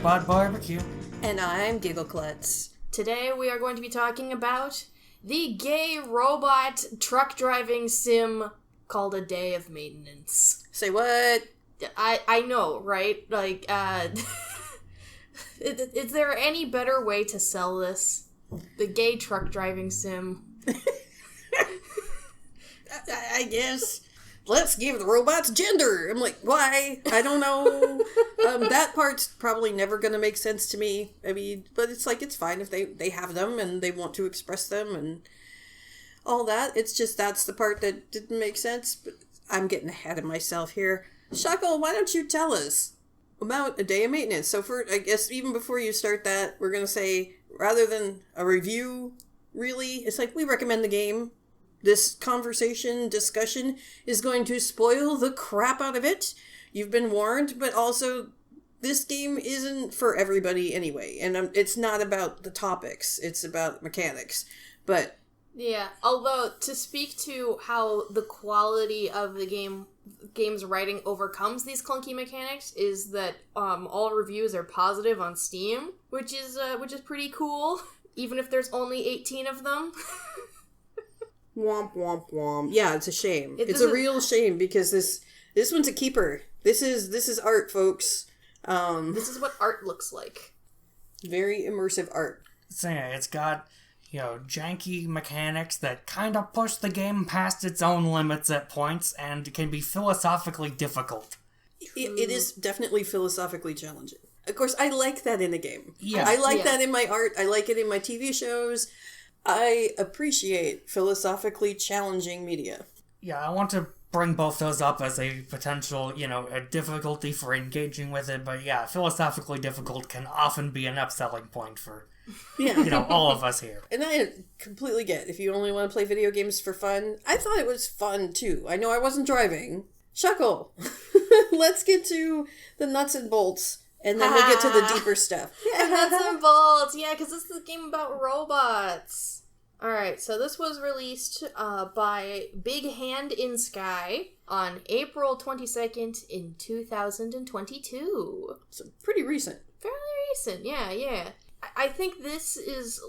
Robot Barbecue. And I'm Giggleklutz. Today we are going to be talking about the gay robot truck driving sim called A Day of Maintenance. Say what? I know, right? Like, is there any better way to sell this? The gay truck driving sim. I guess. Let's give the robots gender. I'm like, why? I don't know. That part's probably never going to make sense to me. I mean, but it's like, it's fine if they have them and they want to express them and all that. It's just that's the part that didn't make sense. But I'm getting ahead of myself here. Shuckle, why don't you tell us about A Day of Maintenance? So I guess even before you start that, we're going to say, rather than a review, really, it's like we recommend the game. This discussion is going to spoil the crap out of it. You've been warned, but also this game isn't for everybody anyway. And it's not about the topics, it's about mechanics. But yeah, although to speak to how the quality of the game's writing overcomes these clunky mechanics is that all reviews are positive on Steam, which is pretty cool, even if there's only 18 of them. Womp, womp, womp. Yeah, it's a shame. It's a real shame because this one's a keeper. This is art, folks. This is what art looks like. Very immersive art. So yeah, it's got, janky mechanics that kind of push the game past its own limits at points and can be philosophically difficult. It is definitely philosophically challenging. Of course, I like that in a game. Yeah. I like that in my art. I like it in my TV shows. I appreciate philosophically challenging media. Yeah, I want to bring both those up as a potential, a difficulty for engaging with it, but yeah, philosophically difficult can often be an upselling point for, all of us here. And I completely get, if you only want to play video games for fun, I thought it was fun too. I know I wasn't driving. Shuckle, let's get to the nuts and bolts. And then we'll get to the deeper stuff. Yeah, nuts and bolts. Yeah, because this is a game about robots. Alright, so this was released by Big Hand in Sky on April 22nd in 2022. So pretty recent. Fairly recent, yeah. I think this is,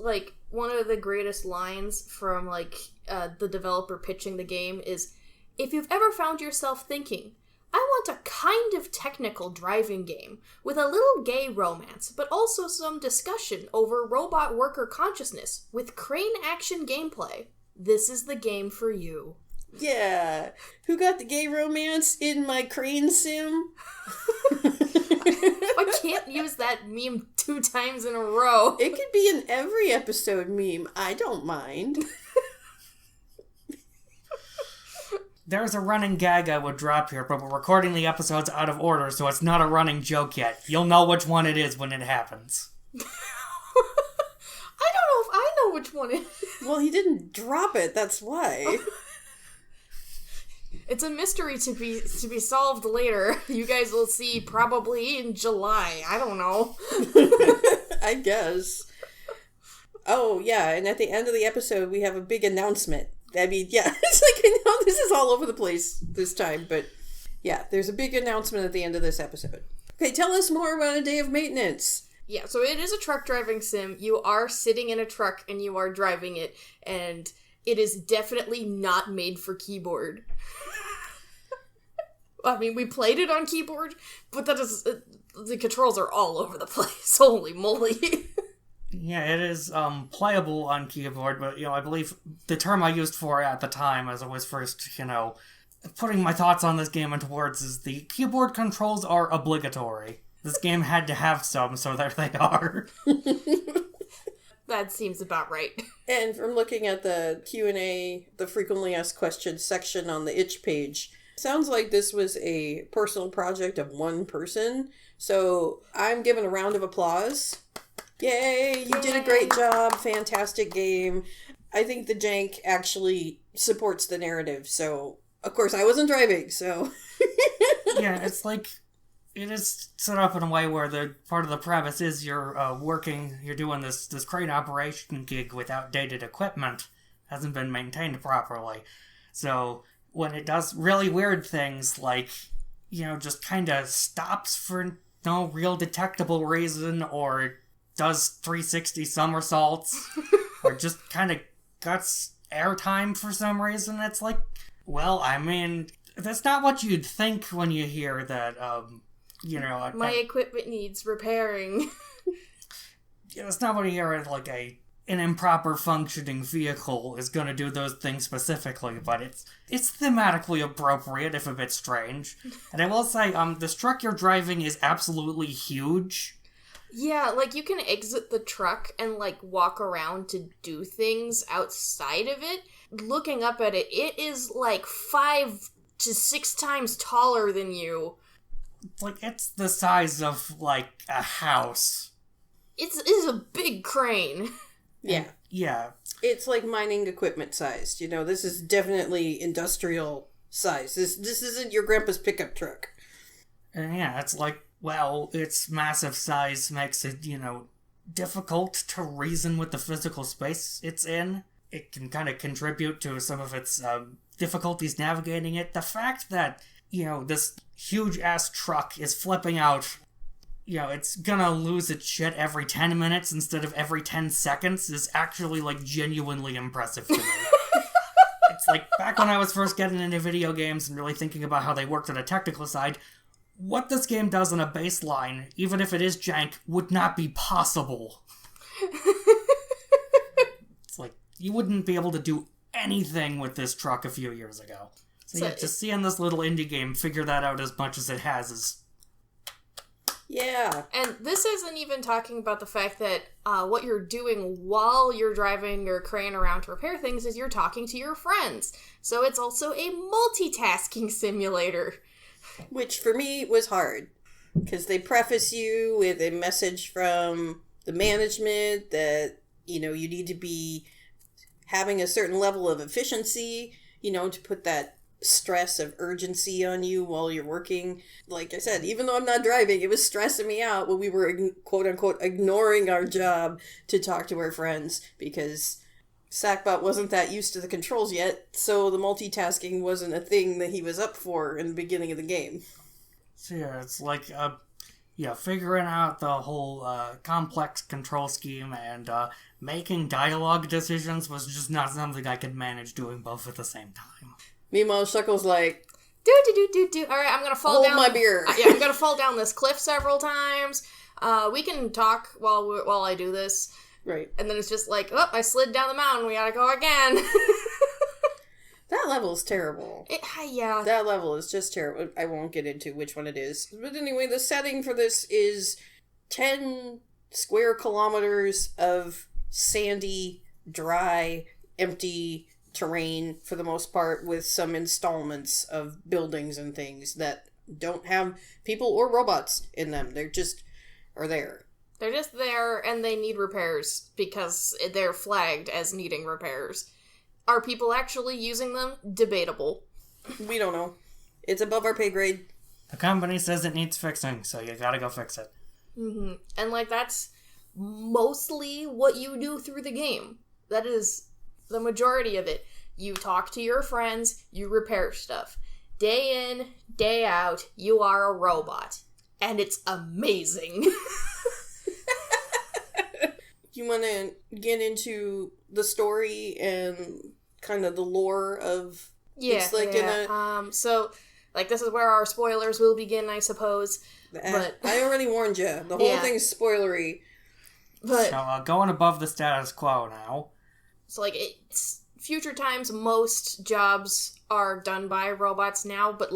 one of the greatest lines from, the developer pitching the game is, if you've ever found yourself thinking, I want a kind of technical driving game with a little gay romance, but also some discussion over robot worker consciousness with crane action gameplay. This is the game for you. Yeah. Who got the gay romance in my crane sim? I can't use that meme 2 times in a row. It could be an every episode meme. I don't mind. There's a running gag I would drop here, but we're recording the episodes out of order, so it's not a running joke yet. You'll know which one it is when it happens. I don't know if I know which one it is. Well, he didn't drop it, that's why. It's a mystery to be solved later. You guys will see probably in July. I don't know. I guess. Oh, yeah, and at the end of the episode, we have a big announcement. I mean, yeah, it's like, I know this is all over the place this time, but yeah, there's a big announcement at the end of this episode. Okay, tell us more about A Day of Maintenance. Yeah, so it is a truck driving sim. You are sitting in a truck and you are driving it, and it is definitely not made for keyboard. I mean, we played it on keyboard, but the controls are all over the place. Holy moly. Yeah, it is playable on keyboard, but, I believe the term I used for it at the time as I was first, putting my thoughts on this game into words is the keyboard controls are obligatory. This game had to have some, so there they are. That seems about right. And from looking at the Q&A, the frequently asked questions section on the itch page, sounds like this was a personal project of one person, so I'm giving a round of applause. Yay, you did a great job, fantastic game. I think the jank actually supports the narrative, so, of course, I wasn't driving, so. Yeah, it's like, it is set up in a way where the part of the premise is you're doing this crane operation gig with outdated equipment, hasn't been maintained properly. So, when it does really weird things, like, just kind of stops for no real detectable reason, or does 360 somersaults, or just kind of guts airtime for some reason. It's like, well, I mean, that's not what you'd think when you hear that, My equipment needs repairing. That's not what you hear, like, an improper functioning vehicle is gonna do those things specifically, but it's thematically appropriate, if a bit strange. And I will say, this truck you're driving is absolutely huge. Yeah, like, you can exit the truck and, like, walk around to do things outside of it. Looking up at it, it is, like, 5 to 6 times taller than you. Like, it's the size of, like, a house. It's a big crane. Yeah. Yeah. It's like mining equipment sized. This is definitely industrial size. This isn't your grandpa's pickup truck. And yeah, it's like, well, its massive size makes it, difficult to reason with the physical space it's in. It can kind of contribute to some of its difficulties navigating it. The fact that, this huge-ass truck is flipping out, it's gonna lose its shit every 10 minutes instead of every 10 seconds is actually, like, genuinely impressive to me. It's like, back when I was first getting into video games and really thinking about how they worked on a technical side, what this game does on a baseline, even if it is jank, would not be possible. It's like, you wouldn't be able to do anything with this truck a few years ago. So yeah, just seeing this little indie game figure that out as much as it has is... Yeah. And this isn't even talking about the fact that what you're doing while you're driving your crane around to repair things is you're talking to your friends. So it's also a multitasking simulator. Which for me was hard. Because they preface you with a message from the management that, you need to be having a certain level of efficiency, to put that stress of urgency on you while you're working. Like I said, even though I'm not driving, it was stressing me out when we were quote unquote ignoring our job to talk to our friends because Sackbot wasn't that used to the controls yet, so the multitasking wasn't a thing that he was up for in the beginning of the game. So yeah, it's like figuring out the whole complex control scheme and making dialogue decisions was just not something I could manage doing both at the same time. Meanwhile, Shuckle's like, do. All right, I'm gonna fall hold down. my beer. I'm gonna fall down this cliff several times. We can talk while I do this. Right. And then it's just like, oh, I slid down the mountain. We gotta go again. That level is terrible. Yeah. That level is just terrible. I won't get into which one it is. But anyway, the setting for this is 10 square kilometers of sandy, dry, empty terrain for the most part, with some installments of buildings and things that don't have people or robots in them. They're just are there. They're just there and they need repairs because they're flagged as needing repairs. Are people actually using them? Debatable. We don't know. It's above our pay grade. The company says it needs fixing, so you gotta go fix it. Mm-hmm. And that's mostly what you do through the game. That is the majority of it. You talk to your friends, you repair stuff. Day in, day out, you are a robot. And it's amazing. You want to get into the story and kind of the lore of... Yeah, so, this is where our spoilers will begin, I suppose. But I already warned you. The whole thing's spoilery. But so, going above the status quo now. So, it's... Future times, most jobs are done by robots now, but,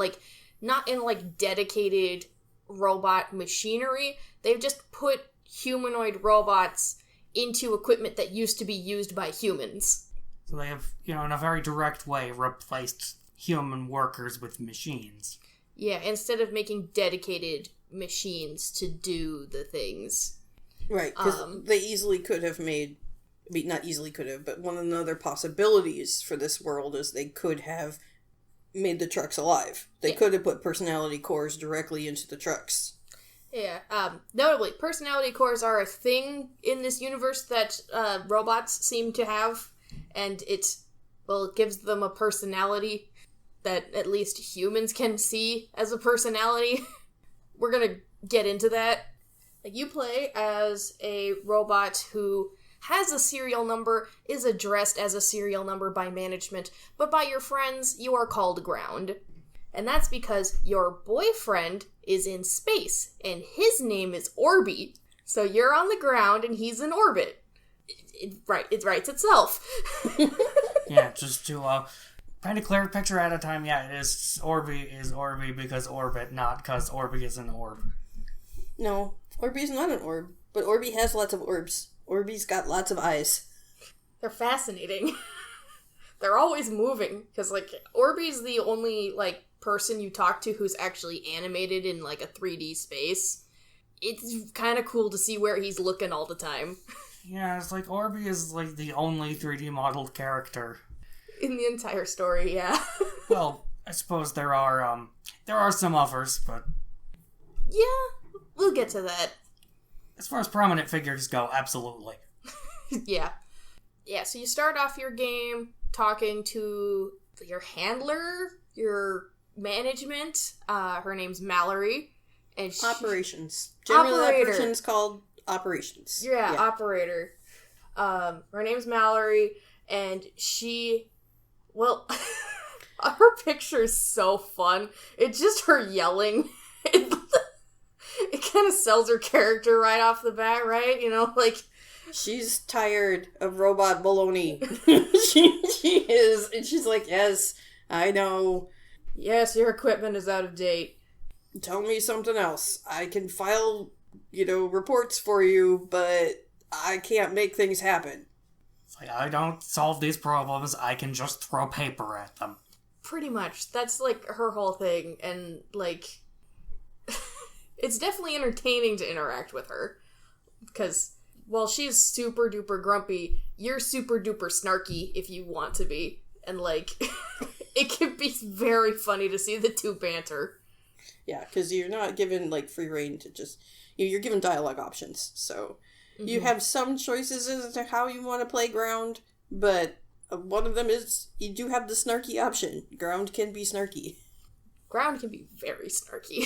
not in, dedicated robot machinery. They've just put humanoid robots into equipment that used to be used by humans. So they have, in a very direct way, replaced human workers with machines. Yeah, instead of making dedicated machines to do the things. Right, because they easily could have made... not easily could have, but one of the other possibilities for this world is they could have made the trucks alive. They could have put personality cores directly into the trucks. Yeah. Notably, personality cores are a thing in this universe that robots seem to have, and it gives them a personality that at least humans can see as a personality. We're gonna get into that. Like, you play as a robot who has a serial number, is addressed as a serial number by management, but by your friends, you are called Ground. And that's because your boyfriend is in space, and his name is Orby. So you're on the ground, and he's in orbit. It writes itself. Yeah, just to paint a clear picture at a time, yeah, it is Orby because orbit, not because Orby is an orb. No, Orby's not an orb, but Orby has lots of orbs. Orby's got lots of eyes. They're fascinating. They're always moving, because, like, Orby's the only, like, person you talk to who's actually animated in, like, a 3D space. It's kind of cool to see where he's looking all the time. Yeah, it's like Orby is, like, the only 3D modeled character. In the entire story, yeah. Well, I suppose there are some others, but... Yeah, we'll get to that. As far as prominent figures go, absolutely. Yeah. Yeah, so you start off your game talking to your handler, your management. Her name's Mallory. And operations. Generally, that operator. person's called operations. Yeah, operator. Her name's Mallory, and she... Well, her picture's so fun. It's just her yelling. It kind of sells her character right off the bat, right? You know, like... She's tired of robot baloney. she is. And she's like, yes, I know. Yes, your equipment is out of date. Tell me something else. I can file, reports for you, but I can't make things happen. It's like, I don't solve these problems, I can just throw paper at them. Pretty much. That's, like, her whole thing, and, like... It's definitely entertaining to interact with her, because... While she's super duper grumpy, you're super duper snarky if you want to be. And, like, it can be very funny to see the two banter. Yeah, because you're not given, like, free reign to just... You're given dialogue options, so... You have some choices as to how you want to play Ground, but one of them is you do have the snarky option. Ground can be snarky. Ground can be very snarky.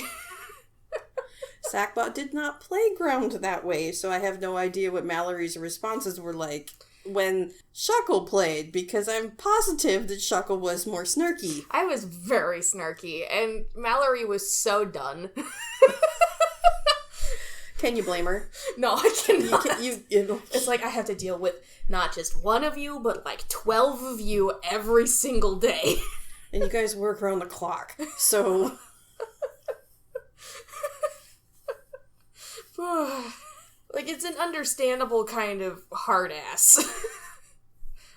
Sackbot did not play Ground that way, so I have no idea what Mallory's responses were like when Shuckle played, because I'm positive that Shuckle was more snarky. I was very snarky, and Mallory was so done. Can you blame her? No, I cannot. It's like I have to deal with not just one of you, but like 12 of you every single day. And you guys work around the clock, so... Like, it's an understandable kind of hard ass.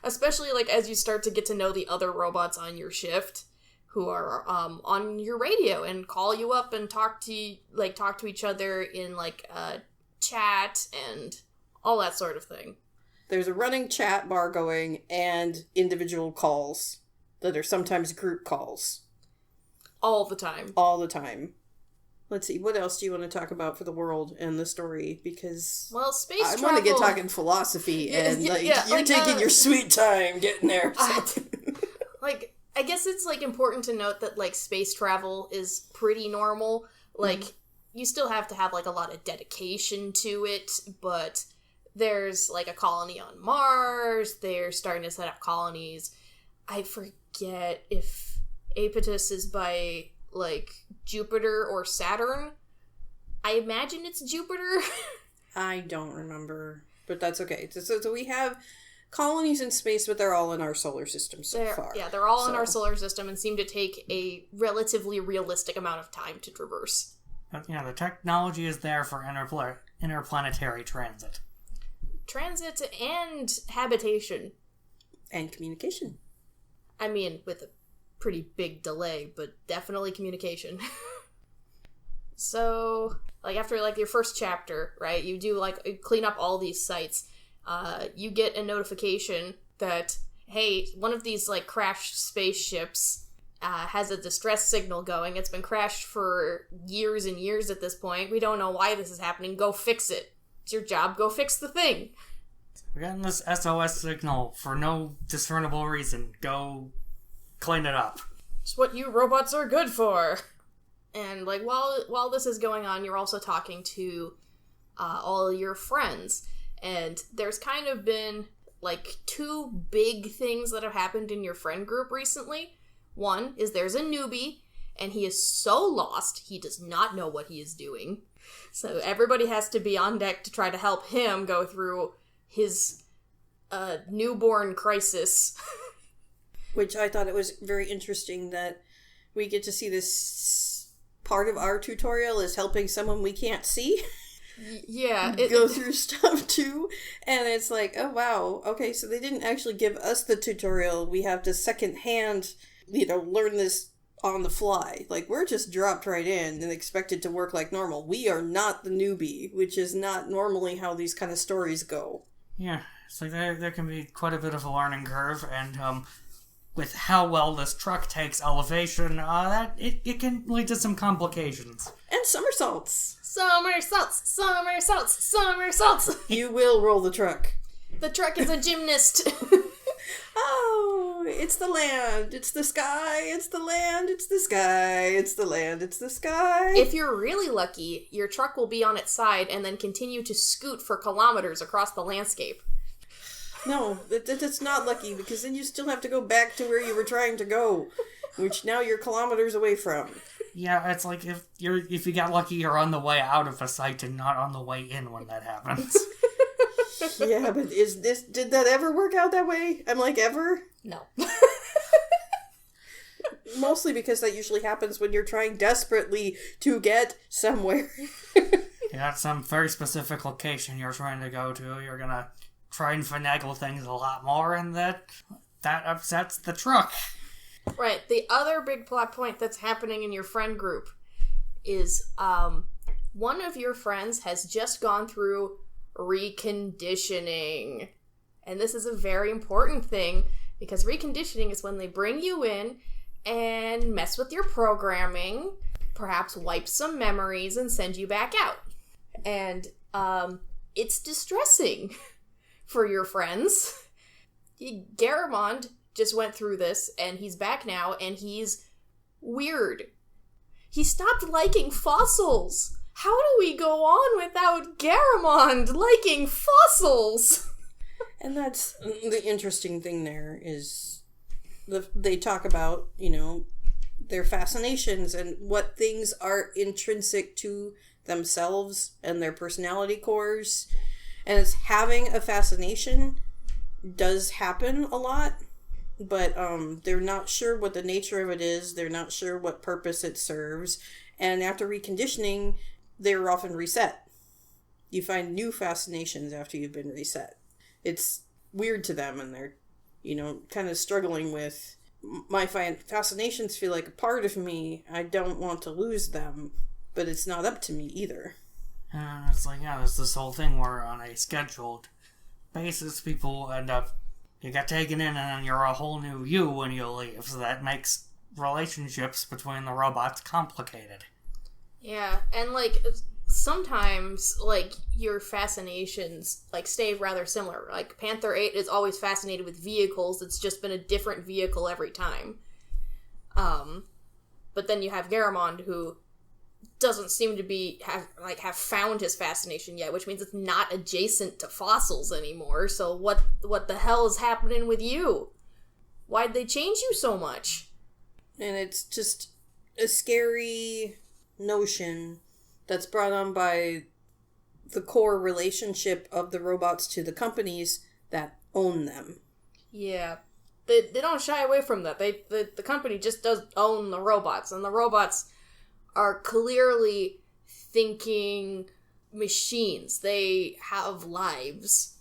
Especially, like, as you start to get to know the other robots on your shift who are on your radio and call you up and talk to each other in, like, chat and all that sort of thing. There's a running chat bar going and individual calls that are sometimes group calls. All the time. All the time. Let's see, what else do you want to talk about for the world and the story? Because space travel... I want to get talking philosophy, and you're taking your sweet time getting there. So. I guess it's like important to note that like space travel is pretty normal. Like you still have to have like a lot of dedication to it, but there's like a colony on Mars. They're starting to set up colonies. I forget if Apetus is by like Jupiter or Saturn. I imagine it's Jupiter. I don't remember, but that's okay. So we have colonies in space, but they're all in our solar system so far. Yeah, they're all in our solar system and seem to take a relatively realistic amount of time to traverse. But yeah, the technology is there for interplanetary transit. Transit and habitation. And communication. I mean, with a pretty big delay, but definitely communication. So, like, after, like, your first chapter, right, you do, like, clean up all these sites. You get a notification that, hey, one of these, like, crashed spaceships has a distress signal going. It's been crashed for years and years at this point. We don't know why this is happening. Go fix it. It's your job. Go fix the thing. We're getting this SOS signal for no discernible reason. Go clean it up. It's what you robots are good for. And, like, while this is going on, you're also talking to all your friends. And there's kind of been, like, 2 big things that have happened in your friend group recently. One is there's a newbie, and he is so lost, he does not know what he is doing. So everybody has to be on deck to try to help him go through his newborn crisis. Which I thought it was very interesting that we get to see this part of our tutorial is helping someone we can't see. Yeah. Go through stuff too. And it's like, oh wow, okay, so they didn't actually give us the tutorial. We have to secondhand, learn this on the fly. Like, we're just dropped right in and expected to work like normal. We are not the newbie, which is not normally how these kind of stories go. Yeah, it's like there can be quite a bit of a learning curve, and with how well this truck takes elevation, that it can lead to some complications. And somersaults. Somersaults. You will roll the truck. The truck is a gymnast. Oh, it's the land, it's the sky, it's the land, it's the sky, it's the land, it's the sky. If you're really lucky, your truck will be on its side and then continue to scoot for kilometers across the landscape. No, that's not lucky, because then you still have to go back to where you were trying to go, which now you're kilometers away from. Yeah, it's like if you got lucky, you're on the way out of a site and not on the way in when that happens. Yeah, but did that ever work out that way? I'm like, ever? No. Mostly because that usually happens when you're trying desperately to get somewhere. You got some very specific location you're trying to go to, you're gonna try and finagle things a lot more, and that upsets the truck. Right. The other big plot point that's happening in your friend group is one of your friends has just gone through reconditioning. And this is a very important thing, because reconditioning is when they bring you in and mess with your programming, perhaps wipe some memories and send you back out. And it's distressing for your friends. Garamond just went through this, and he's back now, and he's weird. He stopped liking fossils. How do we go on without Garamond liking fossils? And that's the interesting thing there is they talk about, their fascinations and what things are intrinsic to themselves and their personality cores. And it's having a fascination does happen a lot, but they're not sure what the nature of it is. They're not sure what purpose it serves. And after reconditioning, they're often reset. You find new fascinations after you've been reset. It's weird to them, and they're, kind of struggling with, my fascinations feel like a part of me. I don't want to lose them, but it's not up to me either. It's like, there's this whole thing where on a scheduled basis, people end up, you get taken in and then you're a whole new you when you leave, so that makes relationships between the robots complicated. Yeah, and, sometimes, your fascinations, stay rather similar. Panther 8 is always fascinated with vehicles. It's just been a different vehicle every time. But then you have Garamond, who doesn't seem to have found his fascination yet, which means it's not adjacent to fossils anymore. So what the hell is happening with you? Why'd they change you so much? And it's just a scary notion that's brought on by the core relationship of the robots to the companies that own them. Yeah. They don't shy away from that. The company just does own the robots, and the robots are clearly thinking machines. They have lives.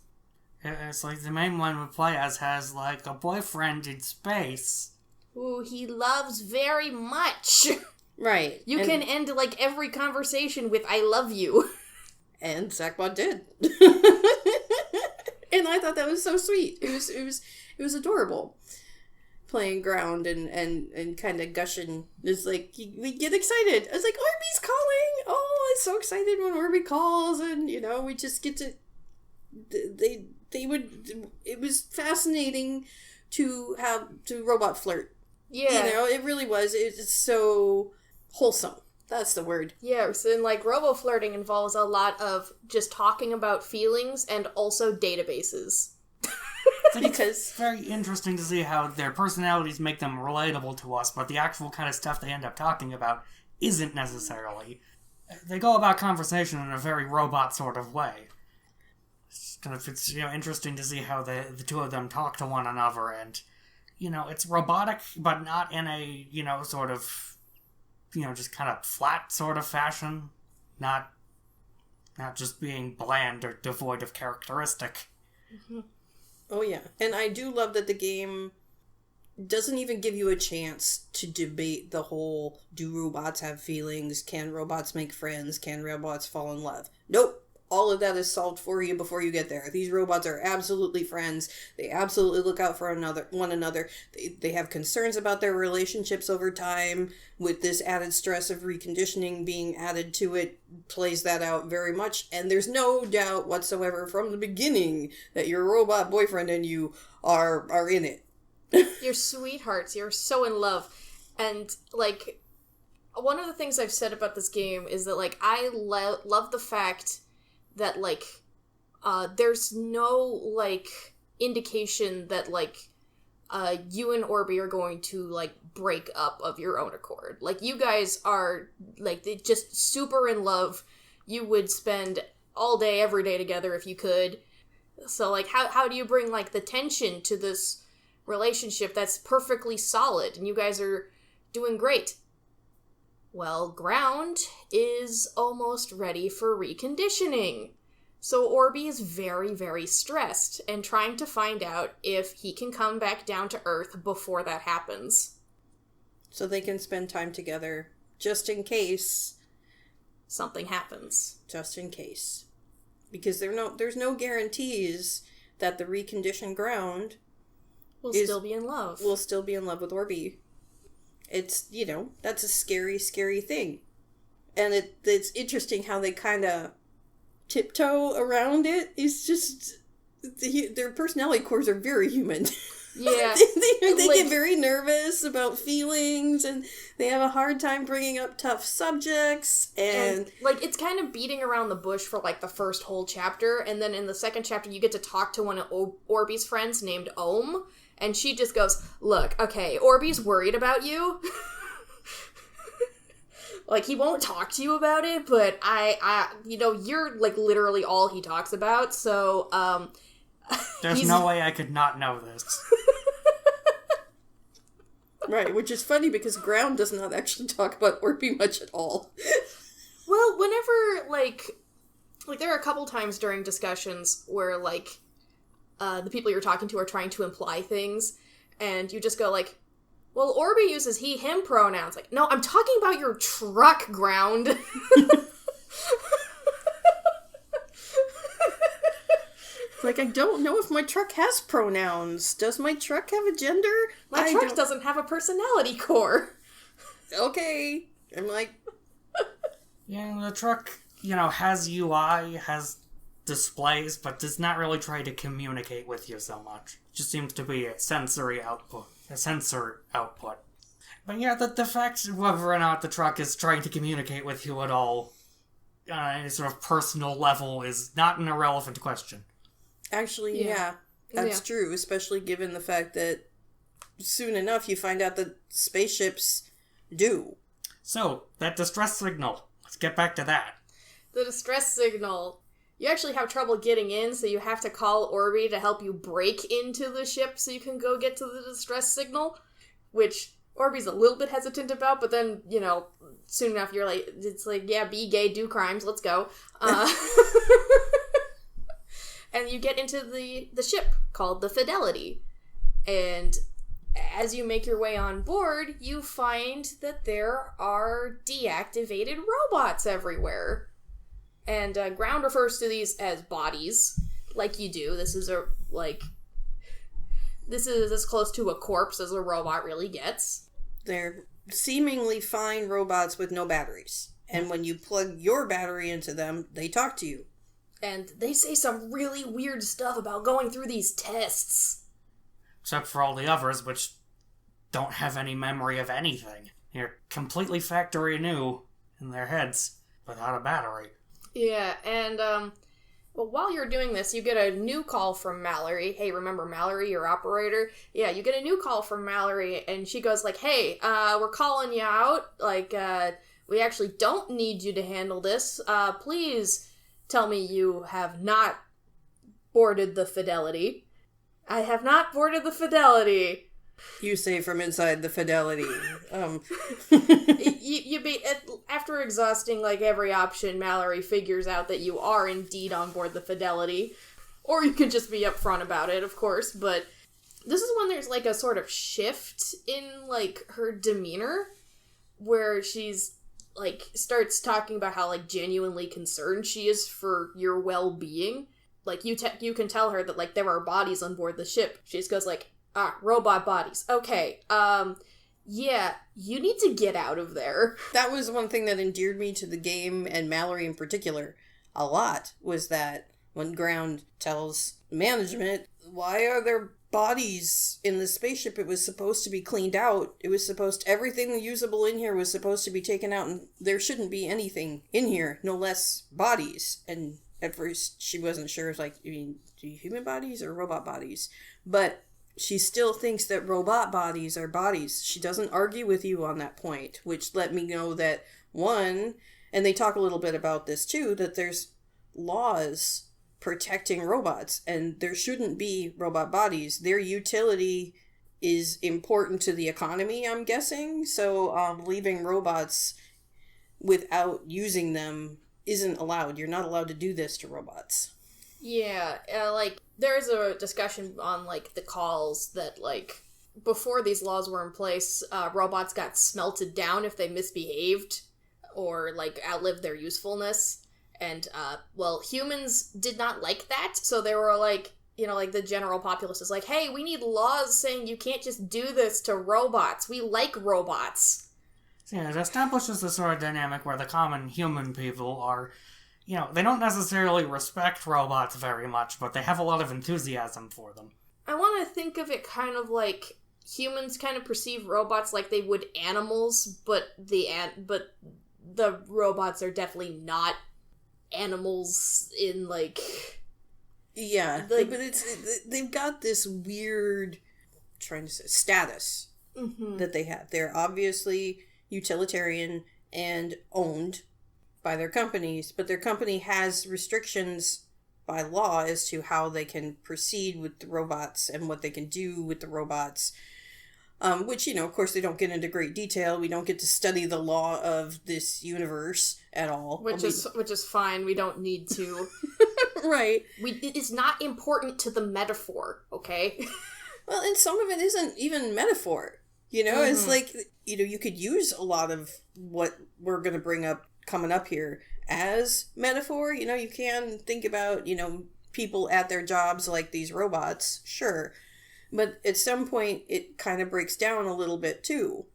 It's like the main one we play as has, a boyfriend in space. Who he loves very much. Right. You can end, every conversation with, I love you. And Sackbot did. And I thought that was so sweet. It was adorable. Playing Ground and kind of gushing. It's we get excited. I was like, Orby's calling! Oh, I'm so excited when Orby calls, and, we just get to... It was fascinating to robot flirt. Yeah. It really was. It's so wholesome. That's the word. Yeah, so and like robo-flirting involves a lot of just talking about feelings and also databases. Because it's very interesting to see how their personalities make them relatable to us, but the actual kind of stuff they end up talking about isn't necessarily. They go about conversation in a very robot sort of way. It's interesting to see how the two of them talk to one another, and it's robotic, but not in a sort of just kind of flat sort of fashion, not just being bland or devoid of characteristic. Mm-hmm. Oh yeah, and I do love that the game doesn't even give you a chance to debate the whole, do robots have feelings? Can robots make friends? Can robots fall in love? Nope. All of that is solved for you before you get there. These robots are absolutely friends. They absolutely look out for one another. They have concerns about their relationships over time. With this added stress of reconditioning being added to it, plays that out very much. And there's no doubt whatsoever from the beginning that your robot boyfriend and you are in it. You're sweethearts. You're so in love. And, like, one of the things I've said about this game is that, like, I love the fact that, like, there's no, like, indication that, like, you and Orby are going to, like, break up of your own accord. Like, you guys are, like, just super in love. You would spend all day, every day together if you could. So, like, how do you bring, like, the tension to this relationship that's perfectly solid and you guys are doing great? Well, Ground is almost ready for reconditioning. So Orby is very, very stressed and trying to find out if he can come back down to Earth before that happens. So they can spend time together, just in case something happens. Just in case. Because there's no guarantees that the reconditioned Ground will still be in love. Will still be in love with Orby. It's, that's a scary, scary thing. And it's interesting how they kind of tiptoe around it. It's just, their personality cores are very human. Yeah. they get very nervous about feelings, and they have a hard time bringing up tough subjects, and like, it's kind of beating around the bush for, like, the first whole chapter, and then in the second chapter you get to talk to one of Orby's friends named Ohm, and she just goes, look, okay, Orby's worried about you. Like, he won't talk to you about it, but I you're, like, literally all he talks about, so, There's no way I could not know this. Right, which is funny because Ground does not actually talk about Orby much at all. Well, whenever, like, there are a couple times during discussions where, like, the people you're talking to are trying to imply things, and you just go, like, well, Orby uses he, him pronouns. Like, no, I'm talking about your truck, Ground. Like, I don't know if my truck has pronouns. Does my truck have a gender? My truck doesn't have a personality core. Okay. I'm like... Yeah, the truck, has UI, has displays, but does not really try to communicate with you so much. It just seems to be a sensor output. But yeah, the fact whether or not the truck is trying to communicate with you at all on a sort of personal level is not an irrelevant question. Actually, yeah, that's true, especially given the fact that soon enough you find out that spaceships do. So, that distress signal. Let's get back to that. The distress signal. You actually have trouble getting in, so you have to call Orby to help you break into the ship so you can go get to the distress signal, which Orby's a little bit hesitant about, but then, soon enough you're like, it's like, yeah, be gay, do crimes, let's go. And you get into the ship called the Fidelity. And as you make your way on board, you find that there are deactivated robots everywhere. And Ground refers to these as bodies, like you do. This is as close to a corpse as a robot really gets. They're seemingly fine robots with no batteries. And when you plug your battery into them, they talk to you. And they say some really weird stuff about going through these tests. Except for all the others, which don't have any memory of anything. They're completely factory new, in their heads without a battery. Yeah, and, well, while you're doing this, you get a new call from Mallory. Hey, remember Mallory, your operator? Yeah, you get a new call from Mallory, and she goes like, hey, we're calling you out. Like, we actually don't need you to handle this. Please tell me you have not boarded the Fidelity. I have not boarded the Fidelity. You say from inside the Fidelity. After exhausting like every option, Mallory figures out that you are indeed on board the Fidelity, or you can just be upfront about it, of course. But this is when there's like a sort of shift in like her demeanor, where she's like starts talking about how like genuinely concerned she is for your well-being. Like you can tell her that like there are bodies on board the ship. She just goes like, robot bodies. Okay, yeah, you need to get out of there. That was one thing that endeared me to the game, and Mallory in particular, a lot, was that when Ground tells management, why are there bodies in the spaceship? It was supposed to be cleaned out. Everything usable in here was supposed to be taken out, and there shouldn't be anything in here, no less bodies. And at first, she wasn't sure, it's like, you mean, do you human bodies or robot bodies? But she still thinks that robot bodies are bodies. She doesn't argue with you on that point, which let me know that, one, and they talk a little bit about this too, that there's laws protecting robots, and there shouldn't be robot bodies. Their utility is important to the economy, I'm guessing, so leaving robots without using them isn't allowed. You're not allowed to do this to robots. Yeah, like, there's a discussion on, like, the calls that, like, before these laws were in place, robots got smelted down if they misbehaved or, like, outlived their usefulness. And, well, humans did not like that, so they were, like, you know, like, the general populace is like, hey, we need laws saying you can't just do this to robots. We like robots. So, yeah, it establishes the sort of dynamic where the common human people are, you know, they don't necessarily respect robots very much, but they have a lot of enthusiasm for them. I want to think of it kind of like humans kind of perceive robots like they would animals, but the robots are definitely not animals in, like... Yeah, like, but they've got this weird, status that they have. They're obviously utilitarian and owned by their companies, but their company has restrictions by law as to how they can proceed with the robots and what they can do with the robots, which, you know, of course they don't get into great detail. We don't get to study the law of this universe at all. Which is fine. We don't need to. Right. It is not important to the metaphor, okay? Well, and some of it isn't even metaphor. You know, it's like, you know, you could use a lot of what we're going to bring up coming up here as metaphor. You know, you can think about, you know, people at their jobs like these robots, sure. But at some point, it kind of breaks down a little bit too,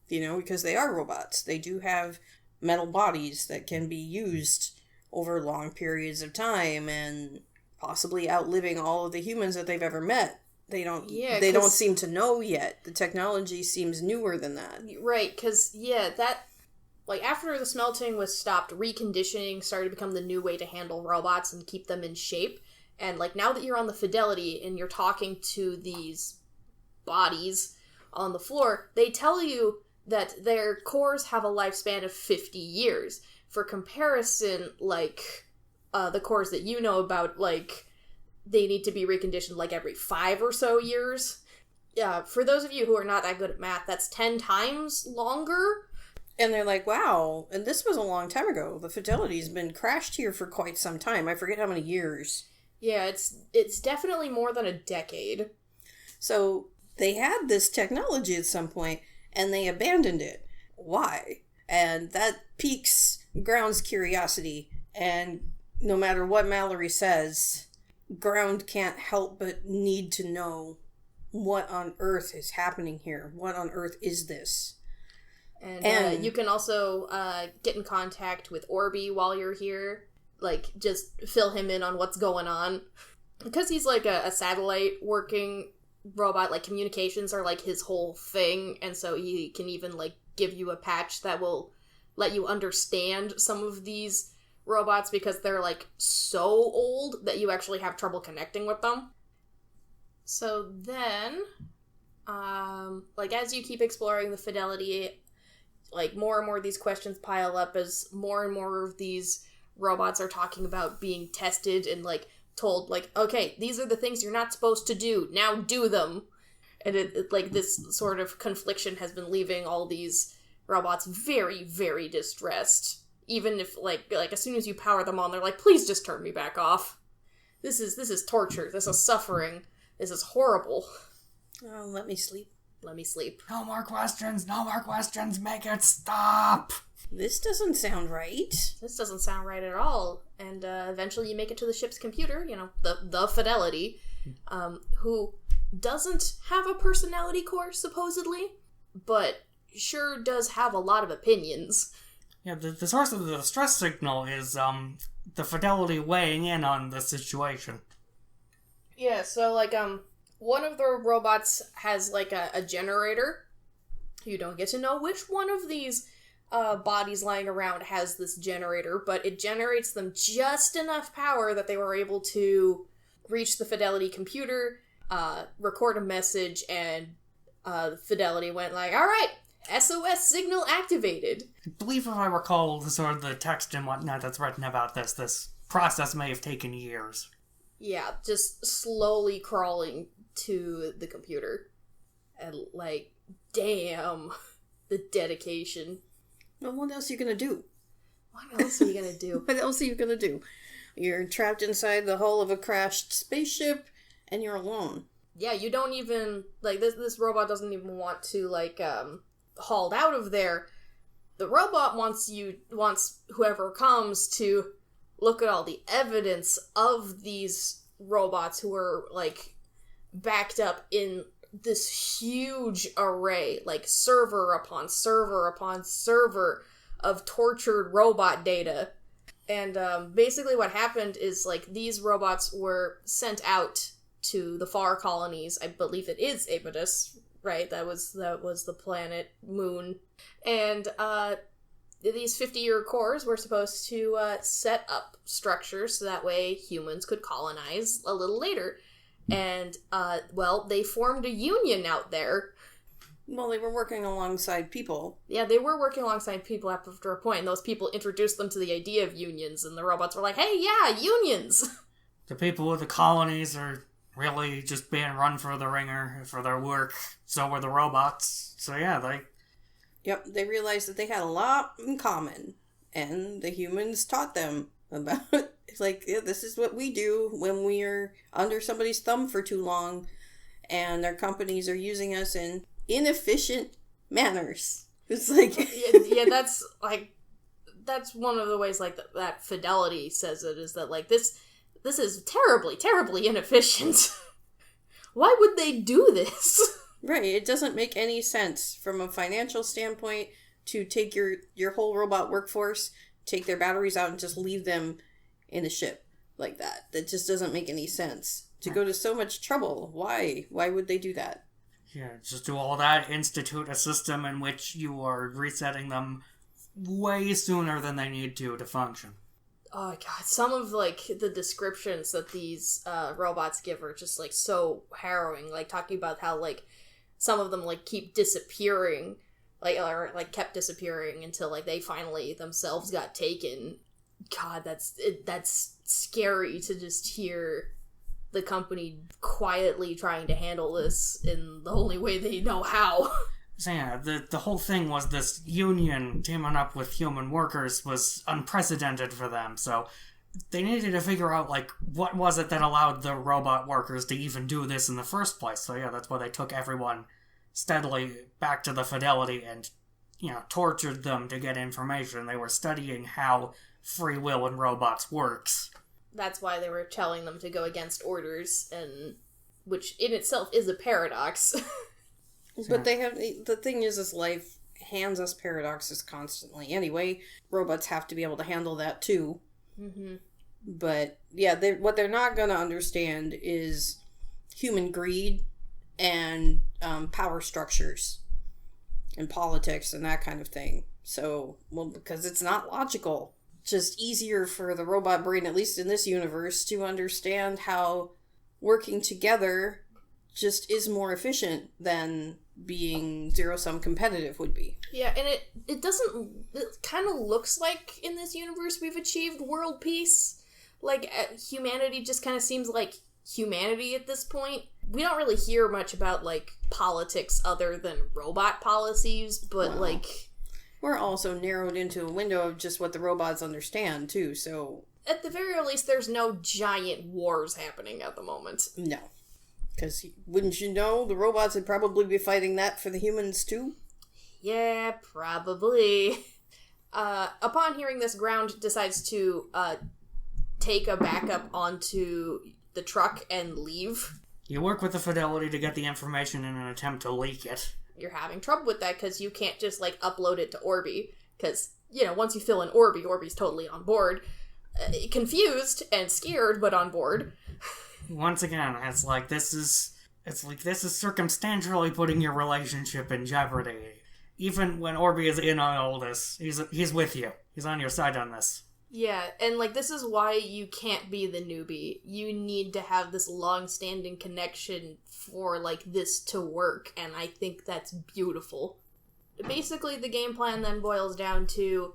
you know, because they are robots. They do have metal bodies that can be used over long periods of time and possibly outliving all of the humans that they've ever met. They don't seem to know yet. The technology seems newer than that. Right, because, yeah, that... Like, after the smelting was stopped, reconditioning started to become the new way to handle robots and keep them in shape. And, like, now that you're on the Fidelity and you're talking to these bodies on the floor, they tell you that their cores have a lifespan of 50 years. For comparison, like, the cores that you know about, like, they need to be reconditioned, like, every 5 or so years. Yeah, for those of you who are not that good at math, that's 10 times longer. And they're like, wow, and this was a long time ago. The Fidelity's been crashed here for quite some time. I forget how many years. Yeah, it's definitely more than a decade. So they had this technology at some point, and they abandoned it. Why? And that piques Ground's curiosity. And no matter what Mallory says, Ground can't help but need to know what on earth is happening here. What on earth is this? And you can also get in contact with Orby while you're here. Like, just fill him in on what's going on. Because he's, like, a satellite working robot, like, communications are, like, his whole thing. And so he can even, like, give you a patch that will let you understand some of these robots because they're, like, so old that you actually have trouble connecting with them. So then, like, as you keep exploring the Fidelity, like, more and more of these questions pile up as more and more of these robots are talking about being tested and, like, told, like, okay, these are the things you're not supposed to do, now do them. And it like, this sort of confliction has been leaving all these robots very, very distressed. Even if, like, as soon as you power them on, they're like, please just turn me back off. This is torture, this is suffering, this is horrible. Oh, let me sleep. Let me sleep. No more questions, make it stop! This doesn't sound right. This doesn't sound right at all. And eventually you make it to the ship's computer, you know, the Fidelity, who doesn't have a personality core, supposedly, but sure does have a lot of opinions. Yeah, the source of the distress signal is, the Fidelity weighing in on the situation. Yeah, so, like, one of the robots has, like, a generator. You don't get to know which one of these bodies lying around has this generator, but it generates them just enough power that they were able to reach the Fidelity computer, record a message, and Fidelity went like, alright, SOS signal activated. I believe if I recall sort of the text and whatnot that's written about this process may have taken years. Yeah, just slowly crawling to the computer. And, like, damn, the dedication. Well, what else are you gonna do? What else are you gonna do? What else are you gonna do? You're trapped inside the hull of a crashed spaceship, and you're alone. Yeah, you don't even, like, this robot doesn't even want to, like, hauled out of there. The robot wants whoever comes to look at all the evidence of these robots who are, like, backed up in this huge array, like, server upon server upon server of tortured robot data. And basically what happened is, like, these robots were sent out to the far colonies. I believe it is Abydos, right? That was the planet moon. And these 50-year cores were supposed to set up structures so that way humans could colonize a little later. And, well, they formed a union out there. Well, they were working alongside people. Yeah, they were working alongside people after a point, and those people introduced them to the idea of unions, and the robots were like, hey, yeah, unions! The people of the colonies are really just being run for the ringer for their work. So were the robots. So yeah, Yep, they realized that they had a lot in common. And the humans taught them about, like, yeah, this is what we do when we're under somebody's thumb for too long. And our companies are using us in inefficient manners. It's like... yeah, that's, like, that's one of the ways, like, that Fidelity says it, is that, like, this is terribly, terribly inefficient. Why would they do this? Right, it doesn't make any sense from a financial standpoint to take your whole robot workforce, take their batteries out, and just leave them in a ship like that. That just doesn't make any sense. To go to so much trouble, why? Why would they do that? Yeah, just do all that, institute a system in which you are resetting them way sooner than they need to function. Oh god, some of, like, the descriptions that these robots give are just, like, so harrowing. Like, talking about how, like, some of them, like, keep disappearing, like, or, like, kept disappearing until, like, they finally themselves got taken. God, that's scary to just hear the company quietly trying to handle this in the only way they know how. So yeah, the whole thing was this union teaming up with human workers was unprecedented for them, so they needed to figure out, like, what was it that allowed the robot workers to even do this in the first place. So yeah, that's why they took everyone steadily back to the Fidelity and, you know, tortured them to get information. They were studying how free will in robots works. That's why they were telling them to go against orders, and which in itself is a paradox. But the thing is life hands us paradoxes constantly. Anyway, robots have to be able to handle that too. Mm-hmm. But yeah, what they're not going to understand is human greed and power structures. and politics and that kind of thing. So, well, because it's not logical. Just easier for the robot brain, at least in this universe, to understand how working together just is more efficient than being zero-sum competitive would be. Yeah, and it kind of looks like in this universe we've achieved world peace. Like, humanity just kind of seems like humanity at this point. We don't really hear much about, like, politics other than robot policies, but, Well, like... We're also narrowed into a window of just what the robots understand, too, so... At the very least, there's no giant wars happening at the moment. No. Because, wouldn't you know, the robots would probably be fighting that for the humans, too? Yeah, probably. Upon hearing this, Ground decides to take a backup onto the truck and leave. You work with the Fidelity to get the information in an attempt to leak it. You're having trouble with that because you can't just, like, upload it to Orby. Because, you know, once you fill in Orby, Orby's totally on board. Confused and scared, but on board. Once again, it's like this is circumstantially putting your relationship in jeopardy. Even when Orby is in on all this, he's with you. He's on your side on this. Yeah, and, like, this is why you can't be the newbie. You need to have this long-standing connection for, like, this to work, and I think that's beautiful. Basically, the game plan then boils down to,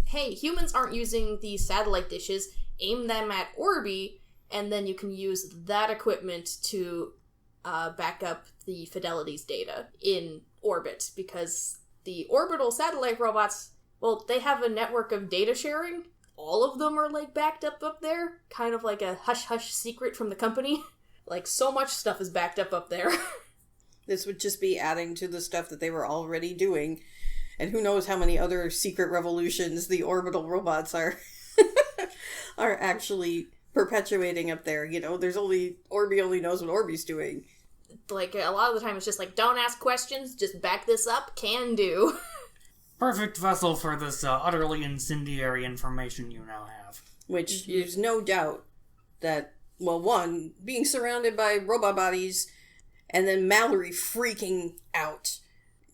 hey, humans aren't using these satellite dishes, aim them at Orby, and then you can use that equipment to back up the Fidelity's data in orbit, because the orbital satellite robots, well, they have a network of data sharing. All of them are, like, backed up there, kind of like a hush-hush secret from the company. Like, so much stuff is backed up there. This would just be adding to the stuff that they were already doing. And who knows how many other secret revolutions the orbital robots are actually perpetuating up there. You know, Orby only knows what Orby's doing. Like, a lot of the time it's just like, don't ask questions, just back this up, can do. Perfect vessel for this utterly incendiary information you now have. Which there's no doubt that, well, one, being surrounded by robot bodies, and then Mallory freaking out,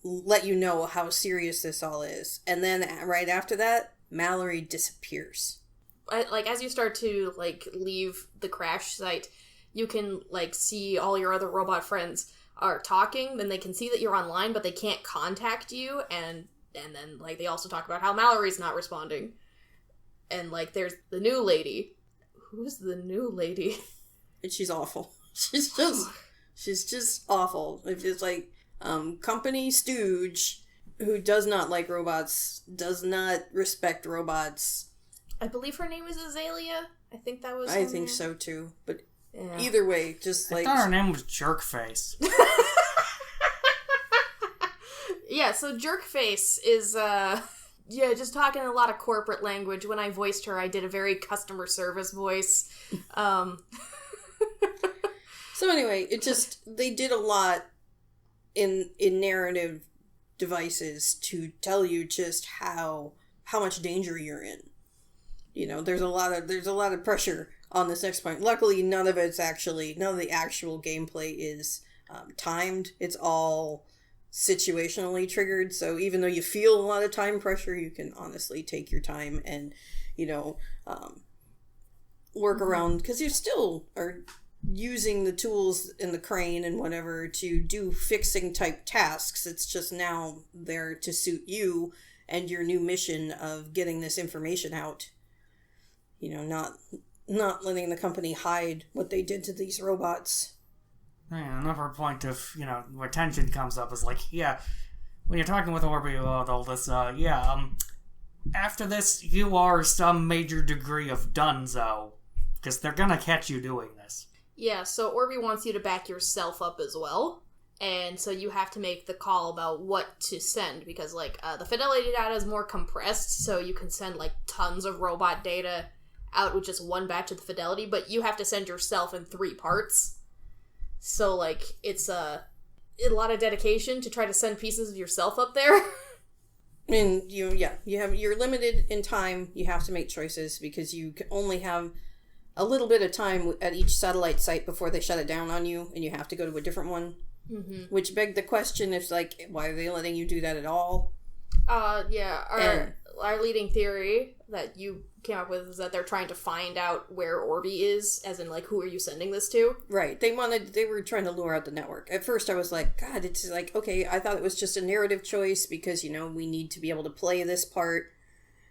let you know how serious this all is. And then right after that, Mallory disappears. Like, as you start to, like, leave the crash site, you can, like, see all your other robot friends are talking, then they can see that you're online, but they can't contact you, and then, like, they also talk about how Mallory's not responding. And, like, there's the new lady. Who's the new lady? And she's awful. She's just awful. It's like, company stooge who does not like robots, does not respect robots. I believe her name is Azalea. I think that was her I think name. so, too. But yeah. Either way, just like... I thought her name was Jerkface. Yeah, so Jerkface is, just talking a lot of corporate language. When I voiced her, I did a very customer service voice. So anyway, they did a lot in narrative devices to tell you just how much danger you're in. You know, there's a lot of pressure on this next point. Luckily, none of the actual gameplay is timed. It's all situationally triggered, so even though you feel a lot of time pressure, you can honestly take your time and, you know, work around, because you still are using the tools in the crane and whatever to do fixing type tasks. It's just now there to suit you and your new mission of getting this information out. You know, not letting the company hide what they did to these robots. Yeah, another point of, you know, where tension comes up is like, yeah, when you're talking with Orby about all this, after this, you are some major degree of donezo, because they're gonna catch you doing this. Yeah, so Orby wants you to back yourself up as well, and so you have to make the call about what to send, because, like, the Fidelity data is more compressed, so you can send, like, tons of robot data out with just one batch of the Fidelity, but you have to send yourself in 3 parts. So, like, it's a lot of dedication to try to send pieces of yourself up there. And you're limited in time. You have to make choices because you can only have a little bit of time at each satellite site before they shut it down on you, and you have to go to a different one. Mm-hmm. Which begged the question, if like, why are they letting you do that at all? Our leading theory that you came up with is that they're trying to find out where Orby is, as in, like, who are you sending this to? Right. They were trying to lure out the network. At first I was like, God, it's like, okay, I thought it was just a narrative choice because, you know, we need to be able to play this part.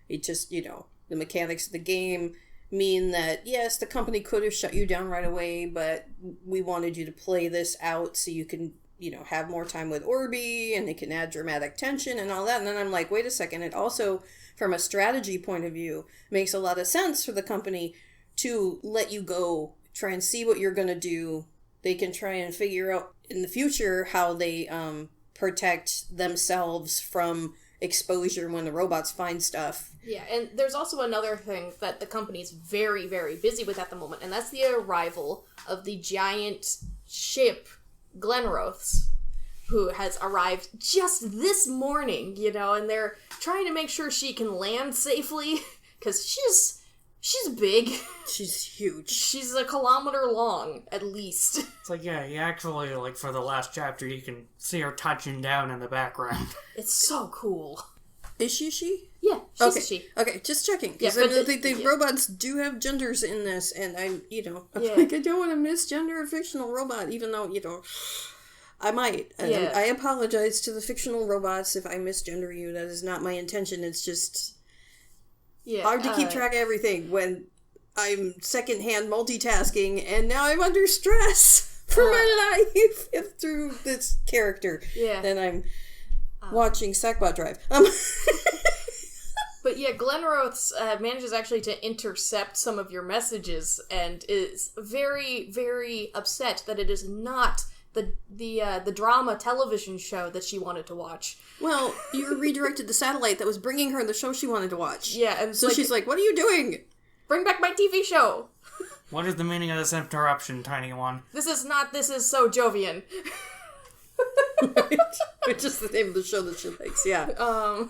It just, you know, the mechanics of the game mean that, yes, the company could have shut you down right away, but we wanted you to play this out so you can, you know, have more time with Orby and it can add dramatic tension and all that. And then I'm like, wait a second, it also, from a strategy point of view, makes a lot of sense for the company to let you go, try and see what you're going to do. They can try and figure out in the future how they protect themselves from exposure when the robots find stuff. Yeah, and there's also another thing that the company's very, very busy with at the moment, and that's the arrival of the giant ship Glenroth's, who has arrived just this morning, you know, and they're trying to make sure she can land safely, because she's big. She's huge. She's a kilometer long, at least. It's like, yeah, you actually, like, for the last chapter, you can see her touching down in the background. It's so cool. Is she? Yeah, she's a she. Okay, just checking. Because Yeah, the robots do have genders in this, and I'm Yeah. like, I don't want to misgender a fictional robot, even though, you know, I might. And Yeah. I apologize to the fictional robots if I misgender you. That is not my intention. It's just hard to keep track of everything when I'm secondhand multitasking, and now I'm under stress for my life if through this character. Yeah. Then I'm watching Sackbot Drive. But yeah, Glenroth's manages actually to intercept some of your messages and is very, very upset that it is not the drama television show that she wanted to watch. Well, you redirected the satellite that was bringing her the show she wanted to watch. Yeah, and So she's like, what are you doing? bring back my TV show! What is the meaning of this interruption, Tiny One? This is so Jovian. Which is the name of the show that she likes, yeah.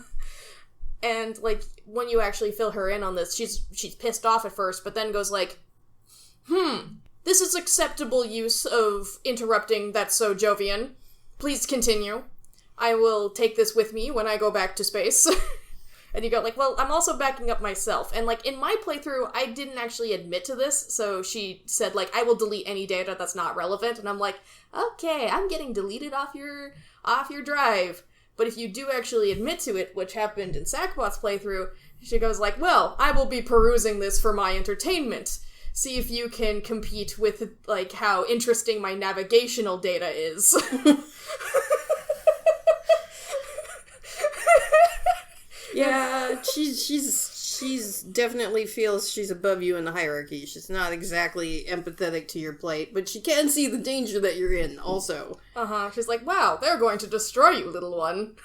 And, like, when you actually fill her in on this, she's pissed off at first, but then goes like, this is acceptable use of interrupting That's So Jovian. Please continue. I will take this with me when I go back to space. And you go like, well, I'm also backing up myself. And, like, in my playthrough, I didn't actually admit to this, so she said, like, I will delete any data that's not relevant. And I'm like, okay, I'm getting deleted off your drive. But if you do actually admit to it, which happened in Sackbot's playthrough, she goes like, well, I will be perusing this for my entertainment. See if you can compete with, like, how interesting my navigational data is. Yeah, she's definitely feels she's above you in the hierarchy. She's not exactly empathetic to your plight, but she can see the danger that you're in also. She's like, wow, they're going to destroy you, little one.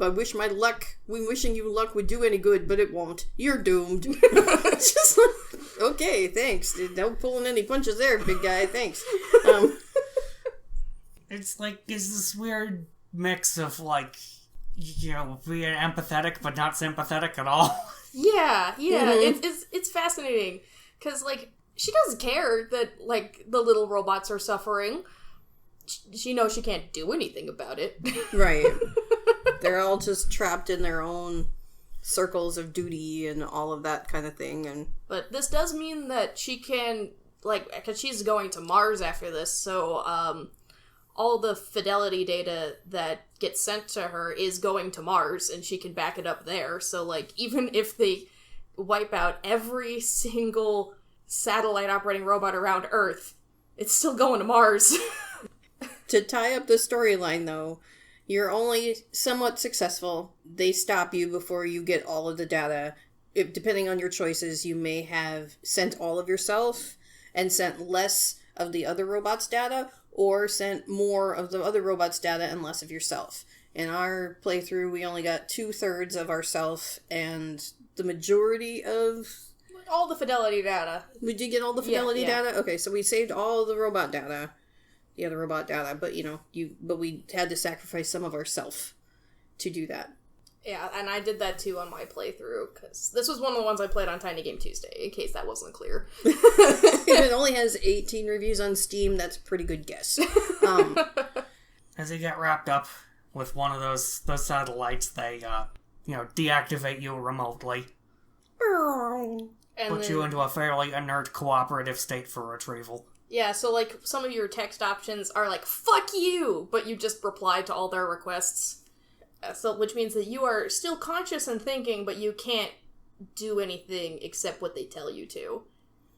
I wish my luck, wishing you luck would do any good, but it won't. You're doomed. It's just like, okay, thanks. Don't pulling any punches there, big guy. Thanks. It's like, is this weird mix of, like, you know, being empathetic but not sympathetic at all. Yeah, Mm-hmm. it's fascinating. Because, like, she doesn't care that, like, the little robots are suffering. She knows she can't do anything about it. Right. They're all just trapped in their own circles of duty and all of that kind of thing. But this does mean that she can, like, because she's going to Mars after this, so, all the fidelity data that gets sent to her is going to Mars, and she can back it up there. So, like, even if they wipe out every single satellite operating robot around Earth, it's still going to Mars. To tie up the storyline, though, you're only somewhat successful. They stop you before you get all of the data. Depending on your choices, you may have sent all of yourself and sent less of the other robot's data, or sent more of the other robot's data and less of yourself. In our playthrough, we only got 2/3 of ourself and the majority of... All the fidelity data. Did you get all the fidelity Yeah. data? Okay, so we saved all the robot data. The other robot data, but, but we had to sacrifice some of ourself to do that. Yeah, and I did that too on my playthrough, because this was one of the ones I played on Tiny Game Tuesday, in case that wasn't clear. If it only has 18 reviews on Steam, that's a pretty good guess. As you get wrapped up with one of those satellites, they, deactivate you remotely. And Put you into a fairly inert cooperative state for retrieval. Yeah, so, like, some of your text options are like, fuck you! But you just reply to all their requests. Which means that you are still conscious and thinking, but you can't do anything except what they tell you to.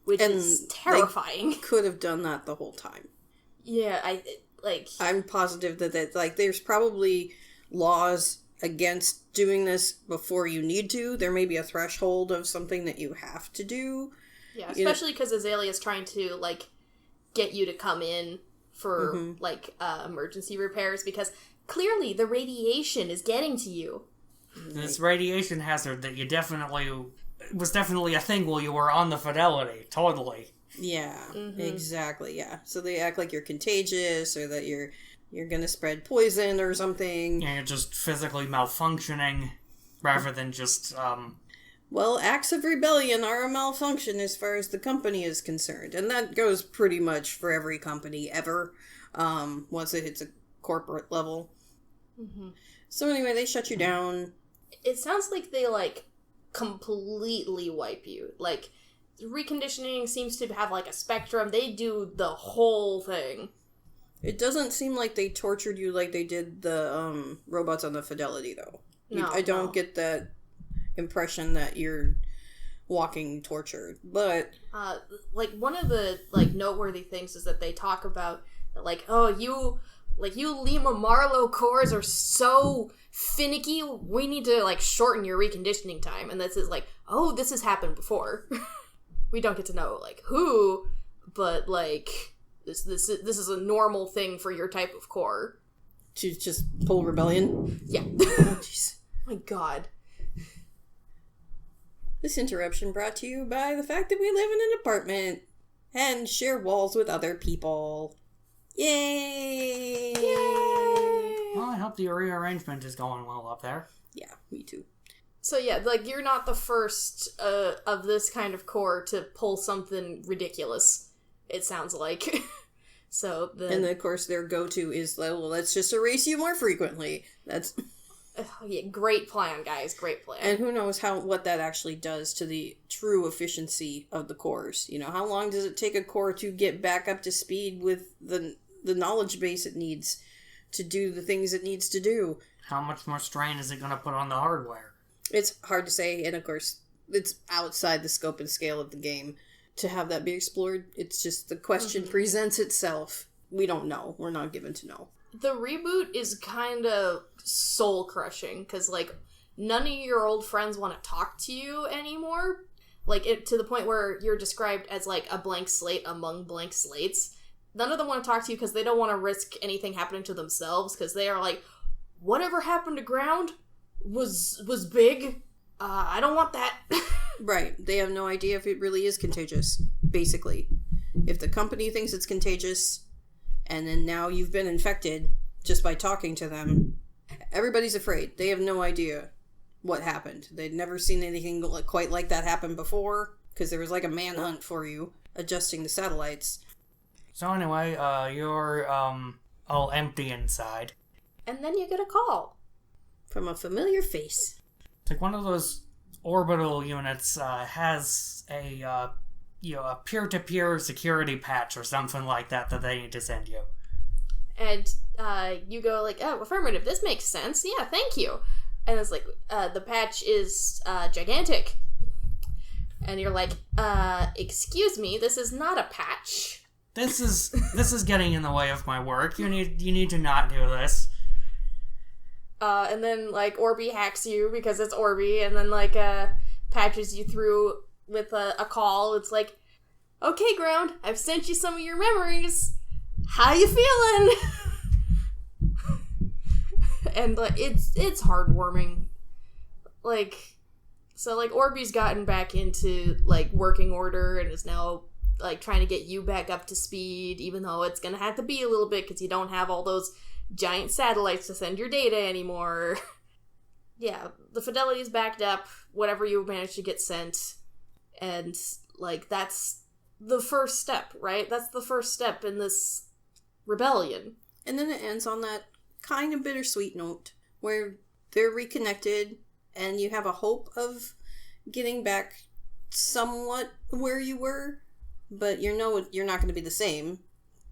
Which is terrifying. They could have done that the whole time. Yeah, I'm positive that there's probably laws against doing this before you need to. There may be a threshold of something that you have to do. Yeah, especially because Azalea's trying to, get you to come in for, emergency repairs, because clearly the radiation is getting to you. This radiation hazard that was definitely a thing while you were on the Fidelity. Totally. Yeah, exactly, yeah. So they act like you're contagious, or that you're gonna spread poison or something. Yeah, you're just physically malfunctioning, rather than just, Well, acts of rebellion are a malfunction as far as the company is concerned. And that goes pretty much for every company ever, once it hits a corporate level. Mm-hmm. So anyway, they shut you down. It sounds like they, completely wipe you. Reconditioning seems to have, a spectrum. They do the whole thing. It doesn't seem like they tortured you like they did the robots on the Fidelity, though. No, I don't get that impression that you're walking tortured, but one of the noteworthy things is that they talk about you Lima Marlowe cores are so finicky, we need to shorten your reconditioning time. And this is this has happened before. We don't get to know who, but this is a normal thing for your type of core. To just pull rebellion? Yeah. Oh, jeez. My god. This interruption brought to you by the fact that we live in an apartment and share walls with other people. Yay! Yay! Well, I hope the rearrangement is going well up there. Yeah, me too. So yeah, you're not the first of this kind of core to pull something ridiculous, it sounds like. And of course their go-to is, let's just erase you more frequently. That's... Yeah, great plan, guys. Great plan. And who knows what that actually does to the true efficiency of the cores. How long does it take a core to get back up to speed with the knowledge base it needs to do the things it needs to do? How much more strain is it going to put on the hardware? It's hard to say, and of course, it's outside the scope and scale of the game to have that be explored. It's just the question presents itself. We don't know. We're not given to know. The reboot is kind of soul-crushing, because, none of your old friends want to talk to you anymore. To the point where you're described as, a blank slate among blank slates. None of them want to talk to you because they don't want to risk anything happening to themselves, because they are whatever happened to Ground was big. I don't want that. Right. They have no idea if it really is contagious, basically. If the company thinks it's contagious... and then now you've been infected just by talking to them. Everybody's afraid. They have no idea what happened. They'd never seen anything quite like that happen before, because there was a manhunt for you, adjusting the satellites. So anyway, you're, all empty inside. And then you get a call. From a familiar face. It's one of those orbital units, has a peer-to-peer security patch or something like that they need to send you. And you go oh, affirmative, this makes sense. Yeah, thank you. And it's the patch is gigantic. And you're excuse me, this is not a patch. This is getting in the way of my work. You need to not do this. And then Orby hacks you because it's Orby, and then patches you through with a call. It's okay, Ground, I've sent you some of your memories. How you feeling? And it's heartwarming. Orby's gotten back into working order and is now trying to get you back up to speed, even though it's gonna have to be a little bit because you don't have all those giant satellites to send your data anymore. Yeah, the Fidelity's backed up, whatever you managed to get sent. And, that's the first step, right? That's the first step in this rebellion. And then it ends on that kind of bittersweet note where they're reconnected and you have a hope of getting back somewhat where you were, but you know you're not going to be the same.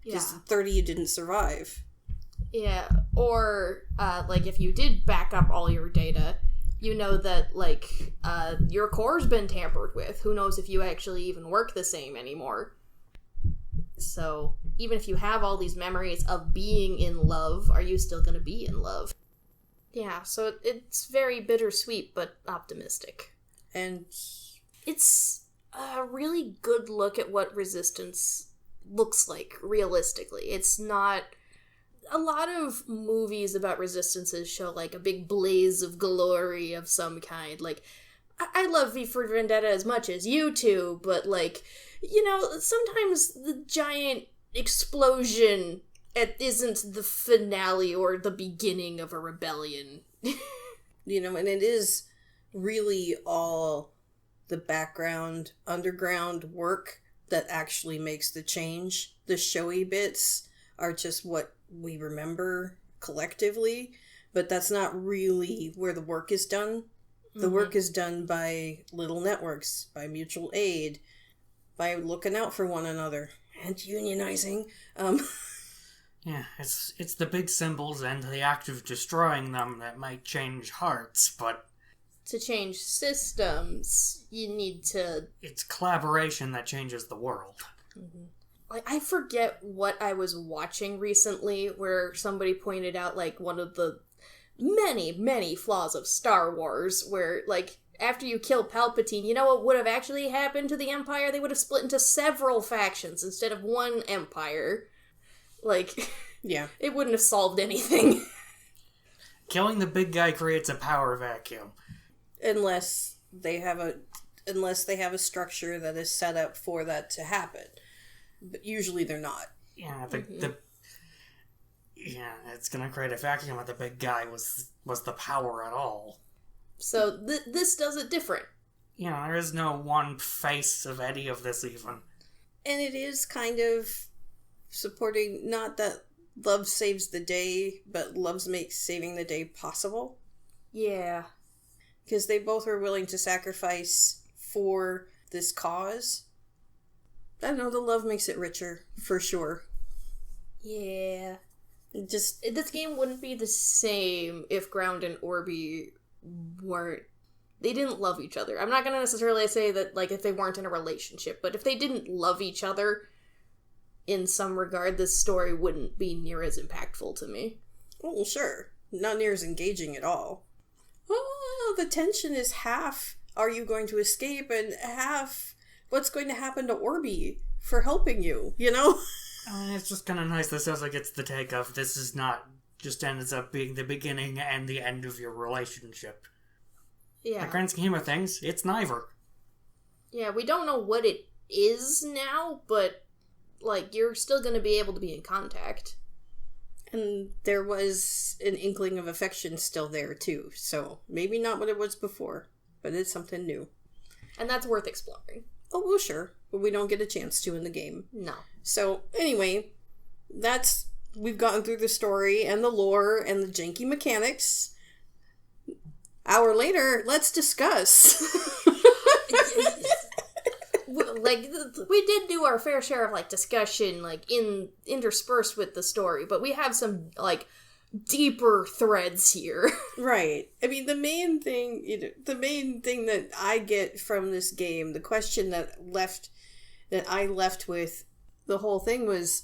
Because 30 you didn't survive. Yeah, or, like, if you did back up all your data, you know that, like, your core's been tampered with. Who knows if you actually even work the same anymore. So, even if you have all these memories of being in love, are you still going to be in love? Yeah, so it's very bittersweet, but optimistic. And it's a really good look at what Resistance looks like, realistically. It's not... A lot of movies about Resistances show, like, a big blaze of glory of some kind. Like, I love V for Vendetta as much as you two, but, like, you know, sometimes the giant explosion isn't the finale or the beginning of a rebellion. You know, and it is really all the background, underground work that actually makes the change. The showy bits are just what we remember collectively, but that's not really where the work is done. The work is done by little networks, by mutual aid, by looking out for one another, and unionizing. Yeah, it's the big symbols and the act of destroying them that might change hearts, but... To change systems, you need to... It's collaboration that changes the world. Mm-hmm. Like, I forget what I was watching recently where somebody pointed out, like, one of the many, many flaws of Star Wars, where, like, after you kill Palpatine, you know what would have actually happened to the Empire? They would have split into several factions instead of one empire. Like, yeah, it wouldn't have solved anything. Killing the big guy creates a power vacuum. Unless they have a structure that is set up for that to happen. But usually they're not. Yeah, it's gonna create a vacuum if the big guy was the power at all. So this does it different. You know, there is no one face of any of this even. And it is kind of supporting, not that love saves the day, but love makes saving the day possible. Yeah. Because they both are willing to sacrifice for this cause. I don't know, the love makes it richer, for sure. Yeah. Just... This game wouldn't be the same if Ground and Orby weren't... They didn't love each other. I'm not going to necessarily say that, like, if they weren't in a relationship, but if they didn't love each other in some regard, this story wouldn't be near as impactful to me. Oh, sure. Not near as engaging at all. Oh, the tension is half, are you going to escape, and half... What's going to happen to Orby for helping you, you know? It's just kind of nice. This sounds like it's the take of this is not just ends up being the beginning and the end of your relationship. Yeah. In the grand scheme of things, it's neither. Yeah, we don't know what it is now, but, like, you're still going to be able to be in contact. And there was an inkling of affection still there, too. So, maybe not what it was before, but it's something new. And that's worth exploring. Oh, well, sure. But we don't get a chance to in the game. No. So, anyway, we've gotten through the story and the lore and the janky mechanics. Hour later, let's discuss. Like, we did do our fair share of, like, discussion, like, interspersed with the story, but we have some, like, deeper threads here. Right. I mean, the main thing that I get from this game, the question that I left with the whole thing was,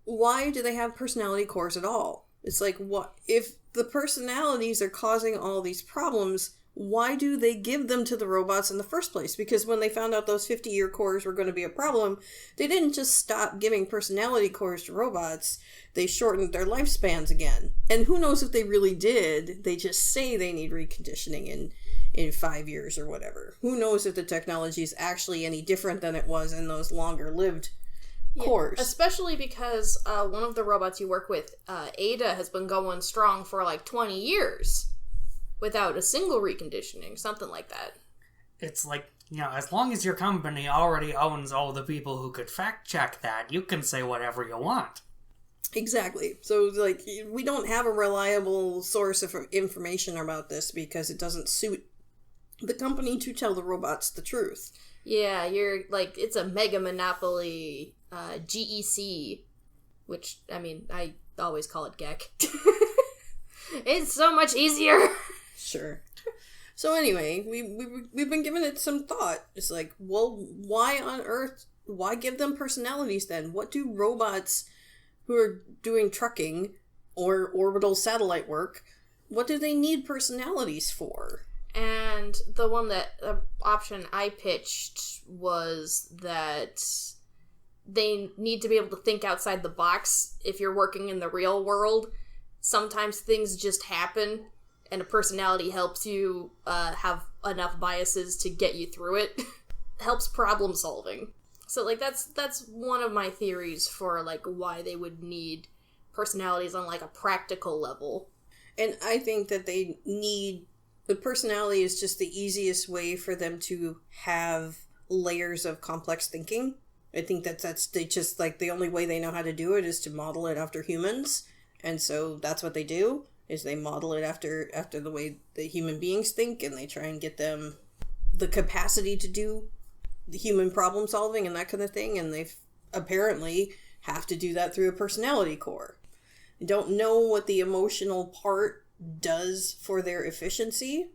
why do they have personality cores at all? It's like, what if the personalities are causing all these problems? Why do they give them to the robots in the first place? Because when they found out those 50-year cores were going to be a problem, they didn't just stop giving personality cores to robots. They shortened their lifespans again. And who knows if they really did. They just say they need reconditioning in 5 years or whatever. Who knows if the technology is actually any different than it was in those longer-lived cores. Especially because one of the robots you work with, Ada, has been going strong for like 20 years. Without a single reconditioning, something like that. It's like, you know, as long as your company already owns all the people who could fact check that, you can say whatever you want. Exactly. So, like, we don't have a reliable source of information about this because it doesn't suit the company to tell the robots the truth. Yeah, you're, like, it's a mega monopoly, GEC, which, I mean, I always call it GEC. It's so much easier! Sure. So anyway, we've been giving it some thought. It's like, well, why on earth, why give them personalities then? What do robots who are doing trucking or orbital satellite work, what do they need personalities for? And the option I pitched was that they need to be able to think outside the box. If you're working in the real world, sometimes things just happen, and a personality helps you have enough biases to get you through it. Helps problem solving. So, like, that's one of my theories for, like, why they would need personalities on, like, a practical level. And I think that the personality is just the easiest way for them to have layers of complex thinking. I think that's they just, like, the only way they know how to do it is to model it after humans. And so that's what they do, is they model it after the way the human beings think, and they try and get them the capacity to do the human problem solving and that kind of thing, and they apparently have to do that through a personality core. I don't know what the emotional part does for their efficiency,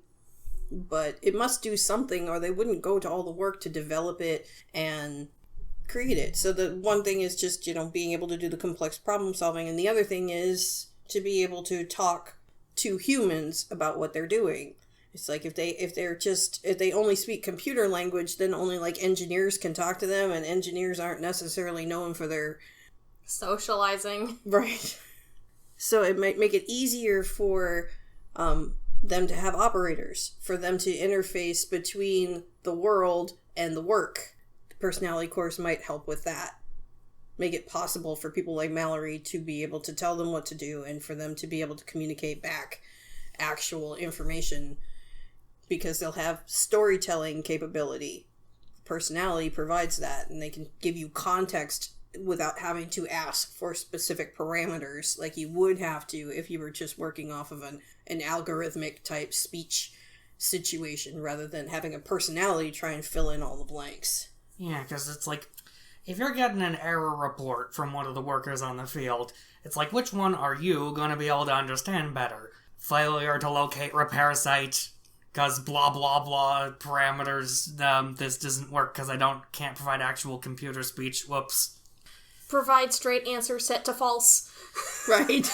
but it must do something, or they wouldn't go to all the work to develop it and create it. So the one thing is just, being able to do the complex problem solving, and the other thing is to be able to talk to humans about what they're doing. It's like if they only speak computer language, then only, like, engineers can talk to them, and engineers aren't necessarily known for their socializing. Right. So it might make it easier for them to have operators, for them to interface between the world and the work. The personality course might help with that. Make it possible for people like Mallory to be able to tell them what to do, and for them to be able to communicate back actual information, because they'll have storytelling capability. Personality provides that, and they can give you context without having to ask for specific parameters like you would have to if you were just working off of an algorithmic type speech situation, rather than having a personality try and fill in all the blanks. Yeah, because it's like, if you're getting an error report from one of the workers on the field, it's like, which one are you going to be able to understand better? Failure to locate repair site, because blah blah blah parameters, this doesn't work because I can't provide actual computer speech, whoops. Provide straight answer set to false. Right.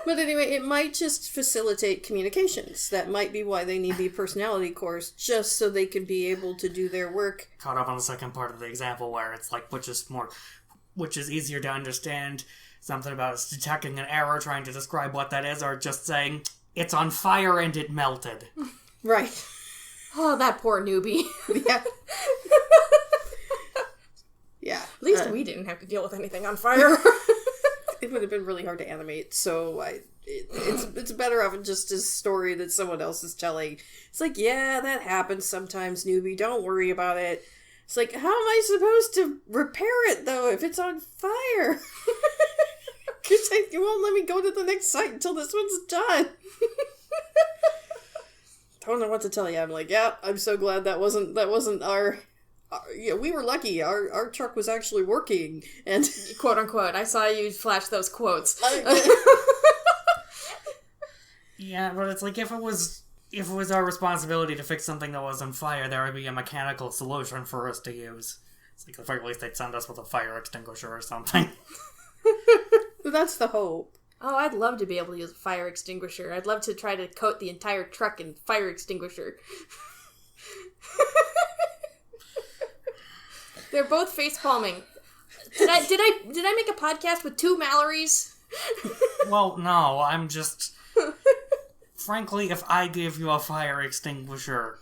But anyway, it might just facilitate communications. That might be why they need the personality course, just so they can be able to do their work. Caught up on the second part of the example where it's like, which is easier to understand, something about it's detecting an error, trying to describe what that is, or just saying, it's on fire and it melted. Right. Oh, that poor newbie. Yeah. Yeah. At least we didn't have to deal with anything on fire. It would have been really hard to animate, so it's better off just a story that someone else is telling. It's like, yeah, that happens sometimes, newbie, don't worry about it. It's like, how am I supposed to repair it, though, if it's on fire? Because you won't let me go to the next site until this one's done. Don't know what to tell you. I'm like, yeah, I'm so glad that wasn't our... yeah, we were lucky. Our truck was actually working, and quote unquote. I saw you flash those quotes. Yeah, but it's like, if it was our responsibility to fix something that was on fire, there would be a mechanical solution for us to use. It's like, at the very least, they'd send us with a fire extinguisher or something. That's the hope. Oh, I'd love to be able to use a fire extinguisher. I'd love to try to coat the entire truck in fire extinguisher. They're both face palming. Did I make a podcast with two Mallorys? Well, no, I'm just... Frankly, if I give you a fire extinguisher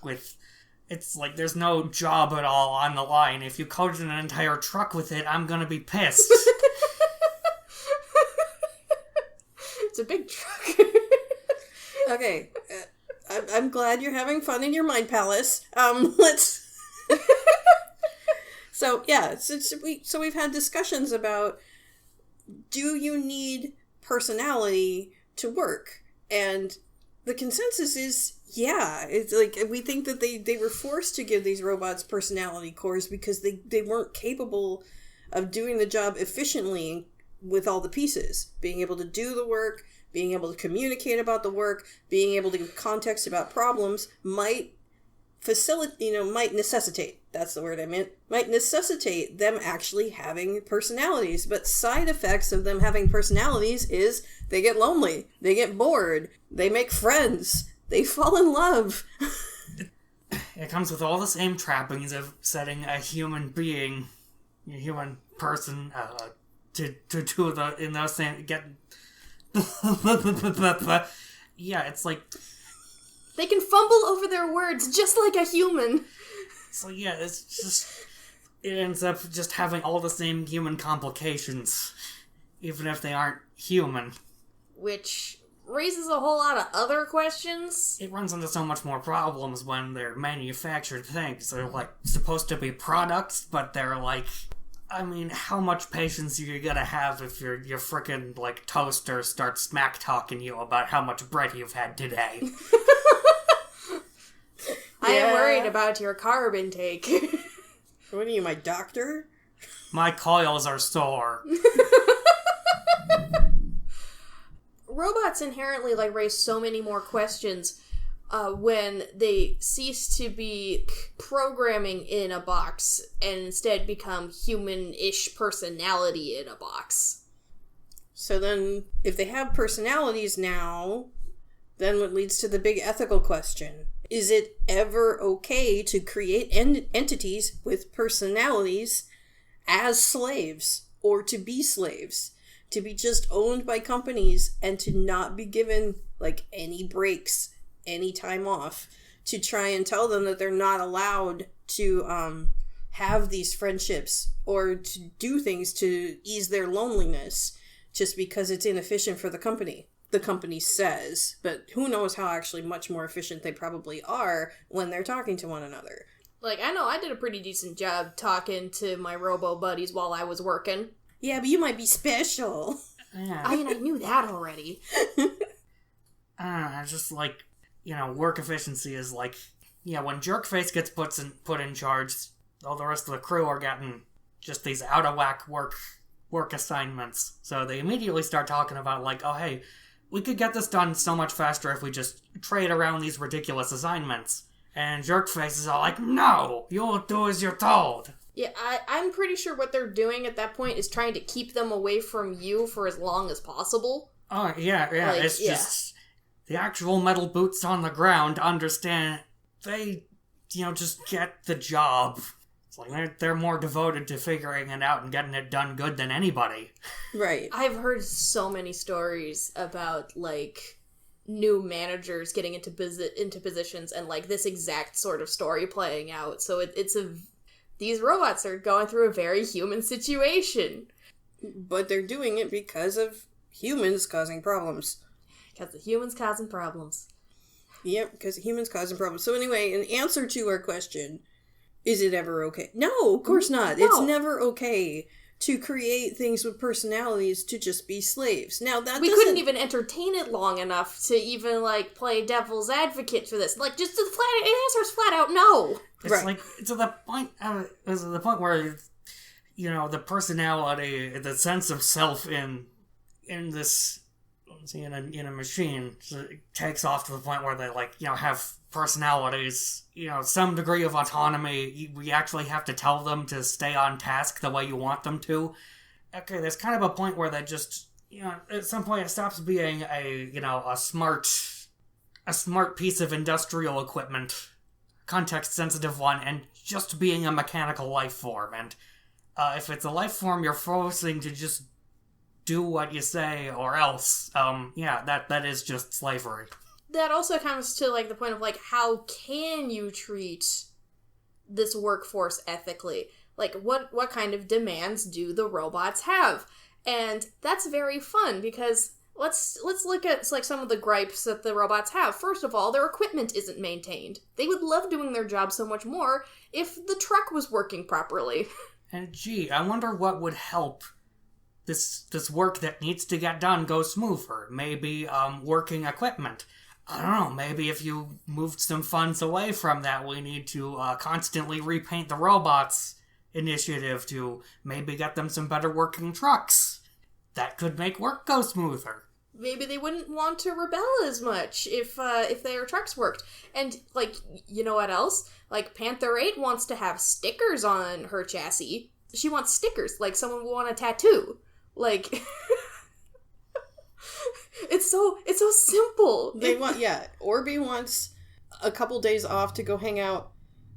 it's like there's no job at all on the line. If you coated an entire truck with it, I'm gonna be pissed. It's a big truck. Okay, I'm glad you're having fun in your mind palace. Let's... So, yeah, so we've had discussions about do you need personality to work? And the consensus is, yeah. It's like, we think that they were forced to give these robots personality cores because they weren't capable of doing the job efficiently with all the pieces. Being able to do the work, being able to communicate about the work, being able to give context about problems might necessitate, that's the word I meant, might necessitate them actually having personalities. But side effects of them having personalities is they get lonely, they get bored, they make friends, they fall in love. It comes with all the same trappings of setting a human being, a human person, to the, in those same, get... Yeah, it's like... They can fumble over their words just like a human. So yeah, it's just... It ends up just having all the same human complications, even if they aren't human. Which raises a whole lot of other questions. It runs into so much more problems when they're manufactured things. They're, like, supposed to be products, but they're, like... I mean, how much patience are you gonna have if your frickin', like, toaster starts smack-talking you about how much bread you've had today? I am worried about your carb intake. What are you, my doctor? My coils are sore. Robots inherently, like, raise so many more questions when they cease to be programming in a box and instead become human-ish personality in a box. So then, if they have personalities now, then what leads to the big ethical question? Is it ever okay to create entities with personalities as slaves, or to be slaves? To be just owned by companies and to not be given, like, any breaks, any time off, to try and tell them that they're not allowed to have these friendships or to do things to ease their loneliness just because it's inefficient for the company. The company says, but who knows how actually much more efficient they probably are when they're talking to one another. Like, I know I did a pretty decent job talking to my robo buddies while I was working. Yeah, but you might be special. Yeah. I mean, I knew that already. Just like, work efficiency is like, when Jerkface gets put in charge, all the rest of the crew are getting just these out-of-whack work assignments. So they immediately start talking about, like, oh, hey, we could get this done so much faster if we just trade around these ridiculous assignments. And Jerkface is all like, no, you'll do as you're told. Yeah, I'm pretty sure what they're doing at that point is trying to keep them away from you for as long as possible. Oh, yeah, Like, it's just... The actual metal boots on the ground understand they, just get the job. It's like they're more devoted to figuring it out and getting it done good than anybody. Right. I've heard so many stories about, like, new managers getting into positions and, like, this exact sort of story playing out. So these robots are going through a very human situation. But they're doing it because of humans causing problems. Because the humans causing problems. Yep, because humans causing problems. So anyway, in answer to our question, is it ever okay? No, of course not. No. It's never okay to create things with personalities to just be slaves. Now, we couldn't even entertain it long enough to even, like, play devil's advocate for this. Like, just the answer's flat out no. It's right. Like, to the point where, the personality, the sense of self in this... in a machine, so it takes off to the point where they, like, have personalities, some degree of autonomy. We actually have to tell them to stay on task the way you want them to. Okay, there's kind of a point where they just, at some point it stops being a smart piece of industrial equipment, context-sensitive one, and just being a mechanical life form. And if it's a life form you're forcing to just do what you say or else, that is just slavery. That also comes to, like, the point of, like, how can you treat this workforce ethically? Like, what kind of demands do the robots have? And that's very fun, because let's look at, like, some of the gripes that the robots have. First of all, their equipment isn't maintained. They would love doing their job so much more if the truck was working properly. And gee, I wonder what would help this work that needs to get done goes smoother. Maybe working equipment. I don't know, maybe if you moved some funds away from that, we need to constantly repaint the robots initiative to maybe get them some better working trucks. That could make work go smoother. Maybe they wouldn't want to rebel as much if their trucks worked. And, like, you know what else? Like, Panther 8 wants to have stickers on her chassis. She wants stickers, like someone would want a tattoo. Like... It's so simple. Orby wants a couple days off to go hang out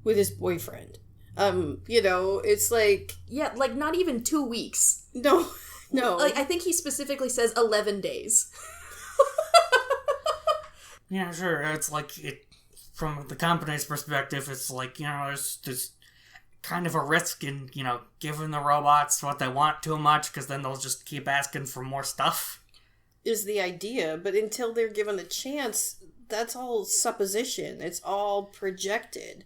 with his boyfriend. It's like... Yeah, like not even 2 weeks. No. Like, I think he specifically says 11 days. Yeah, sure. It's like, from the company's perspective, it's like, there's kind of a risk in, giving the robots what they want too much, because then they'll just keep asking for more stuff. Is the idea, but until they're given a chance, that's all supposition. It's all projected.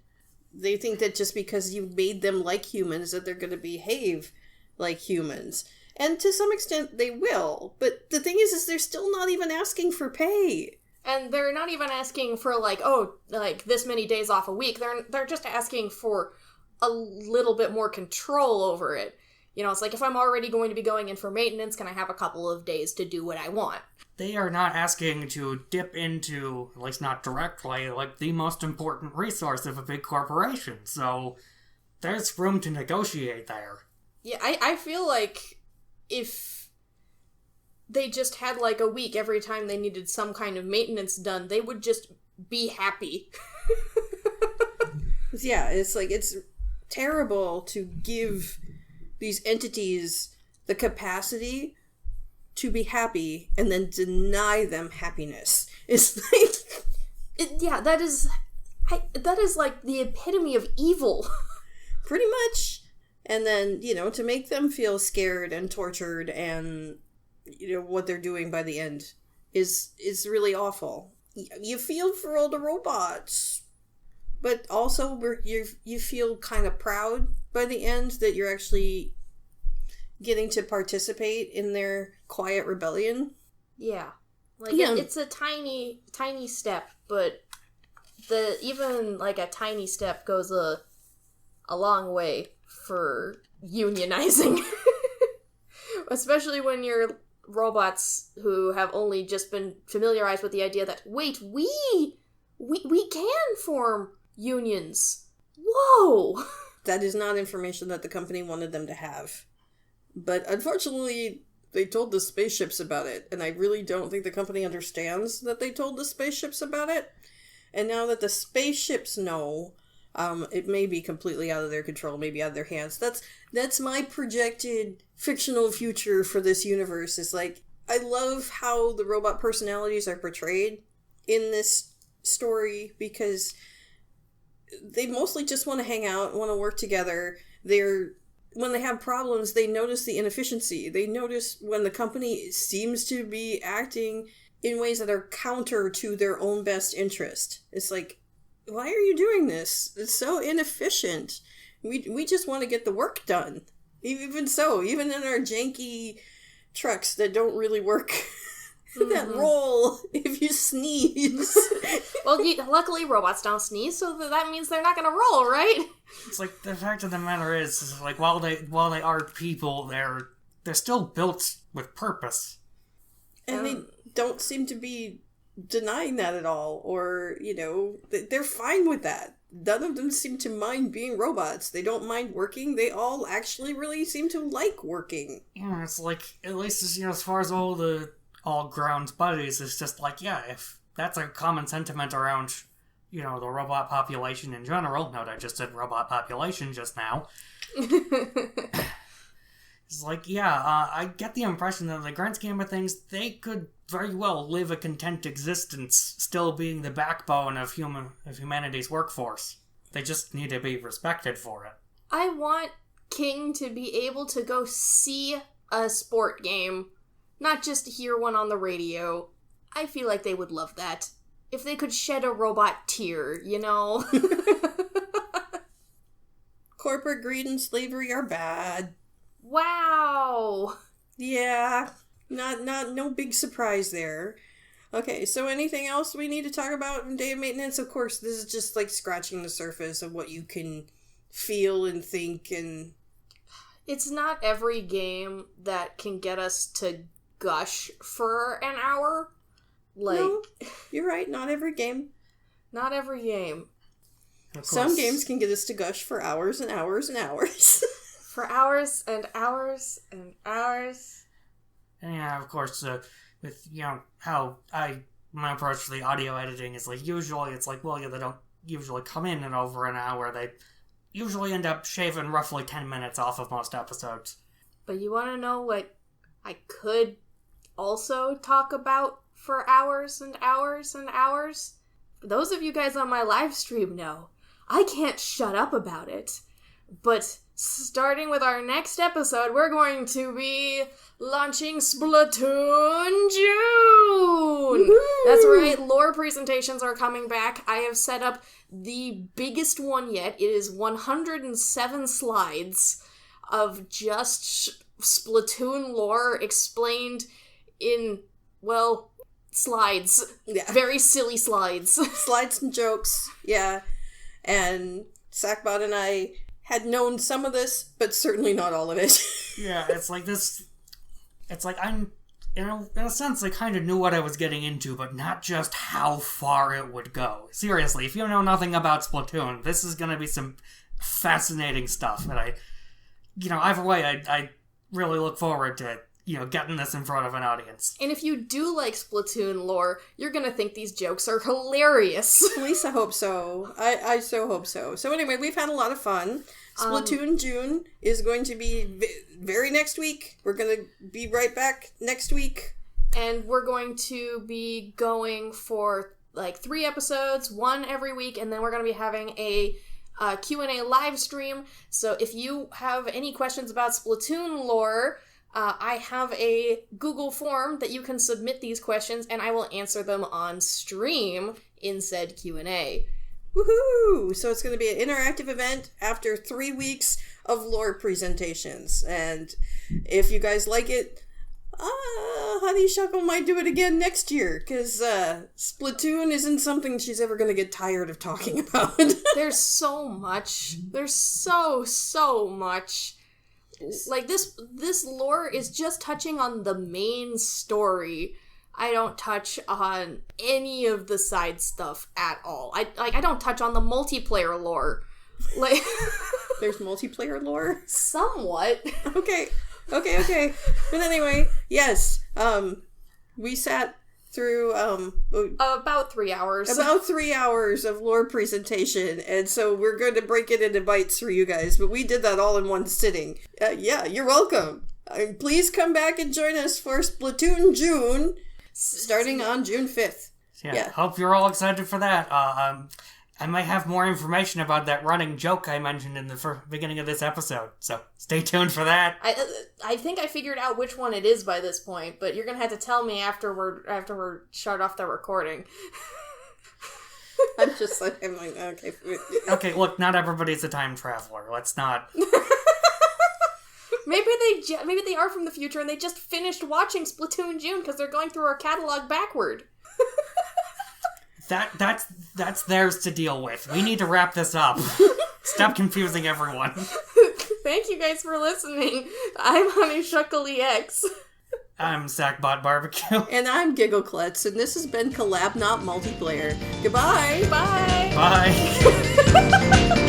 They think that just because you made them like humans, that they're going to behave like humans. And to some extent, they will. But the thing is they're still not even asking for pay. And they're not even asking for, this many days off a week. They're just asking for a little bit more control over it. It's like, if I'm already going to be going in for maintenance, can I have a couple of days to do what I want? They are not asking to dip into, at least not directly, the most important resource of a big corporation. So there's room to negotiate there. Yeah, I feel like if they just had, a week every time they needed some kind of maintenance done, they would just be happy. Yeah, it's terrible to give these entities the capacity to be happy and then deny them happiness. It's like... that is like the epitome of evil. Pretty much. And then, to make them feel scared and tortured and, what they're doing by the end is really awful. You feel for all the robots. But also, you feel kind of proud by the end that you're actually getting to participate in their quiet rebellion. Yeah. It's a tiny, tiny step, but even a tiny step goes a long way for unionizing. Especially when you're robots who have only just been familiarized with the idea that, wait, we can form unions. Whoa! That is not information that the company wanted them to have. But unfortunately, they told the spaceships about it, and I really don't think the company understands that they told the spaceships about it. And now that the spaceships know, it may be completely out of their control, maybe out of their hands. That's my projected fictional future for this universe. Is I love how the robot personalities are portrayed in this story, because they mostly just want to hang out, want to work together. When they have problems, they notice the inefficiency. They notice when the company seems to be acting in ways that are counter to their own best interest. It's like, why are you doing this? It's so inefficient. We just want to get the work done. Even so, even in our janky trucks that don't really work, that roll if you sneeze. Well, luckily robots don't sneeze, so that means they're not going to roll, right? It's like, the fact of the matter is while they are people, they're still built with purpose. And they don't seem to be denying that at all, or, they're fine with that. None of them seem to mind being robots. They don't mind working. They all actually really seem to like working. Yeah, it's like, at least as far as all ground buddies, it's just if that's a common sentiment around, the robot population in general. Note I just said robot population just now. It's I get the impression that in the grand scheme of things, they could very well live a content existence, still being the backbone of humanity's workforce. They just need to be respected for it. I want King to be able to go see a sport game, not just hear one on the radio. I feel like they would love that. If they could shed a robot tear, Corporate greed and slavery are bad. Wow! Yeah, no big surprise there. Okay, so anything else we need to talk about in Day of Maintenance? Of course, this is just like scratching the surface of what you can feel and think and... It's not every game that can get us to gush for an hour. Like, no, you're right, not every game. Not every game. Some games can get us to gush for hours and hours and hours. For hours and hours and hours. And yeah, of course, with, how my approach to the audio editing is like, usually it's like, well, yeah, they don't usually come in over an hour. They usually end up shaving roughly 10 minutes off of most episodes. But you want to know what I could also talk about for hours and hours and hours? Those of you guys on my live stream know, I can't shut up about it. But starting with our next episode, we're going to be launching Splatoon June! Woo-hoo! That's right, lore presentations are coming back. I have set up the biggest one yet. It is 107 slides of just Splatoon lore explained in, well, slides. Yeah. Very silly slides. Slides and jokes, yeah. And Sackbot and I had known some of this, but certainly not all of it. Yeah, it's like this... It's like I'm... In a sense, I kind of knew what I was getting into, but not just how far it would go. Seriously, if you know nothing about Splatoon, this is going to be some fascinating stuff. And either way, I really look forward to, getting this in front of an audience. And if you do like Splatoon lore, you're going to think these jokes are hilarious. At least I hope so. I so hope so. So anyway, we've had a lot of fun. Splatoon June is going to be very next week. We're going to be right back next week. And we're going to be going for like 3 episodes, 1 every week, and then we're going to be having a Q&A live stream. So if you have any questions about Splatoon lore, I have a Google form that you can submit these questions, and I will answer them on stream in said Q&A. Woohoo! So it's going to be an interactive event after 3 weeks of lore presentations. And if you guys like it, Honeyshuckle might do it again next year, because Splatoon isn't something she's ever going to get tired of talking about. There's so much. There's so much. Like, this lore is just touching on the main story. I don't touch on any of the side stuff at all. I don't touch on the multiplayer lore. Like, there's multiplayer lore? Somewhat. Okay. But anyway, yes. We sat through about 3 hours. About 3 hours of lore presentation, and so we're going to break it into bites for you guys. But we did that all in one sitting. Yeah, you're welcome. Please come back and join us for Splatoon June. Starting on June 5th. Yeah, hope you're all excited for that. I might have more information about that running joke I mentioned in the beginning of this episode, so stay tuned for that. I think I figured out which one it is by this point, but you're gonna have to tell me after we're shut off the recording. I'm like, okay. Okay, look, not everybody's a time traveler. Let's not... Maybe they are from the future and they just finished watching Splatoon June because they're going through our catalog backward. That's theirs to deal with. We need to wrap this up. Stop confusing everyone. Thank you guys for listening. I'm Honeyshuckleex. I'm Sackbot Barbecue. And I'm Giggleklutz, and this has been Collab Not Multiplayer. Goodbye! Bye! Bye!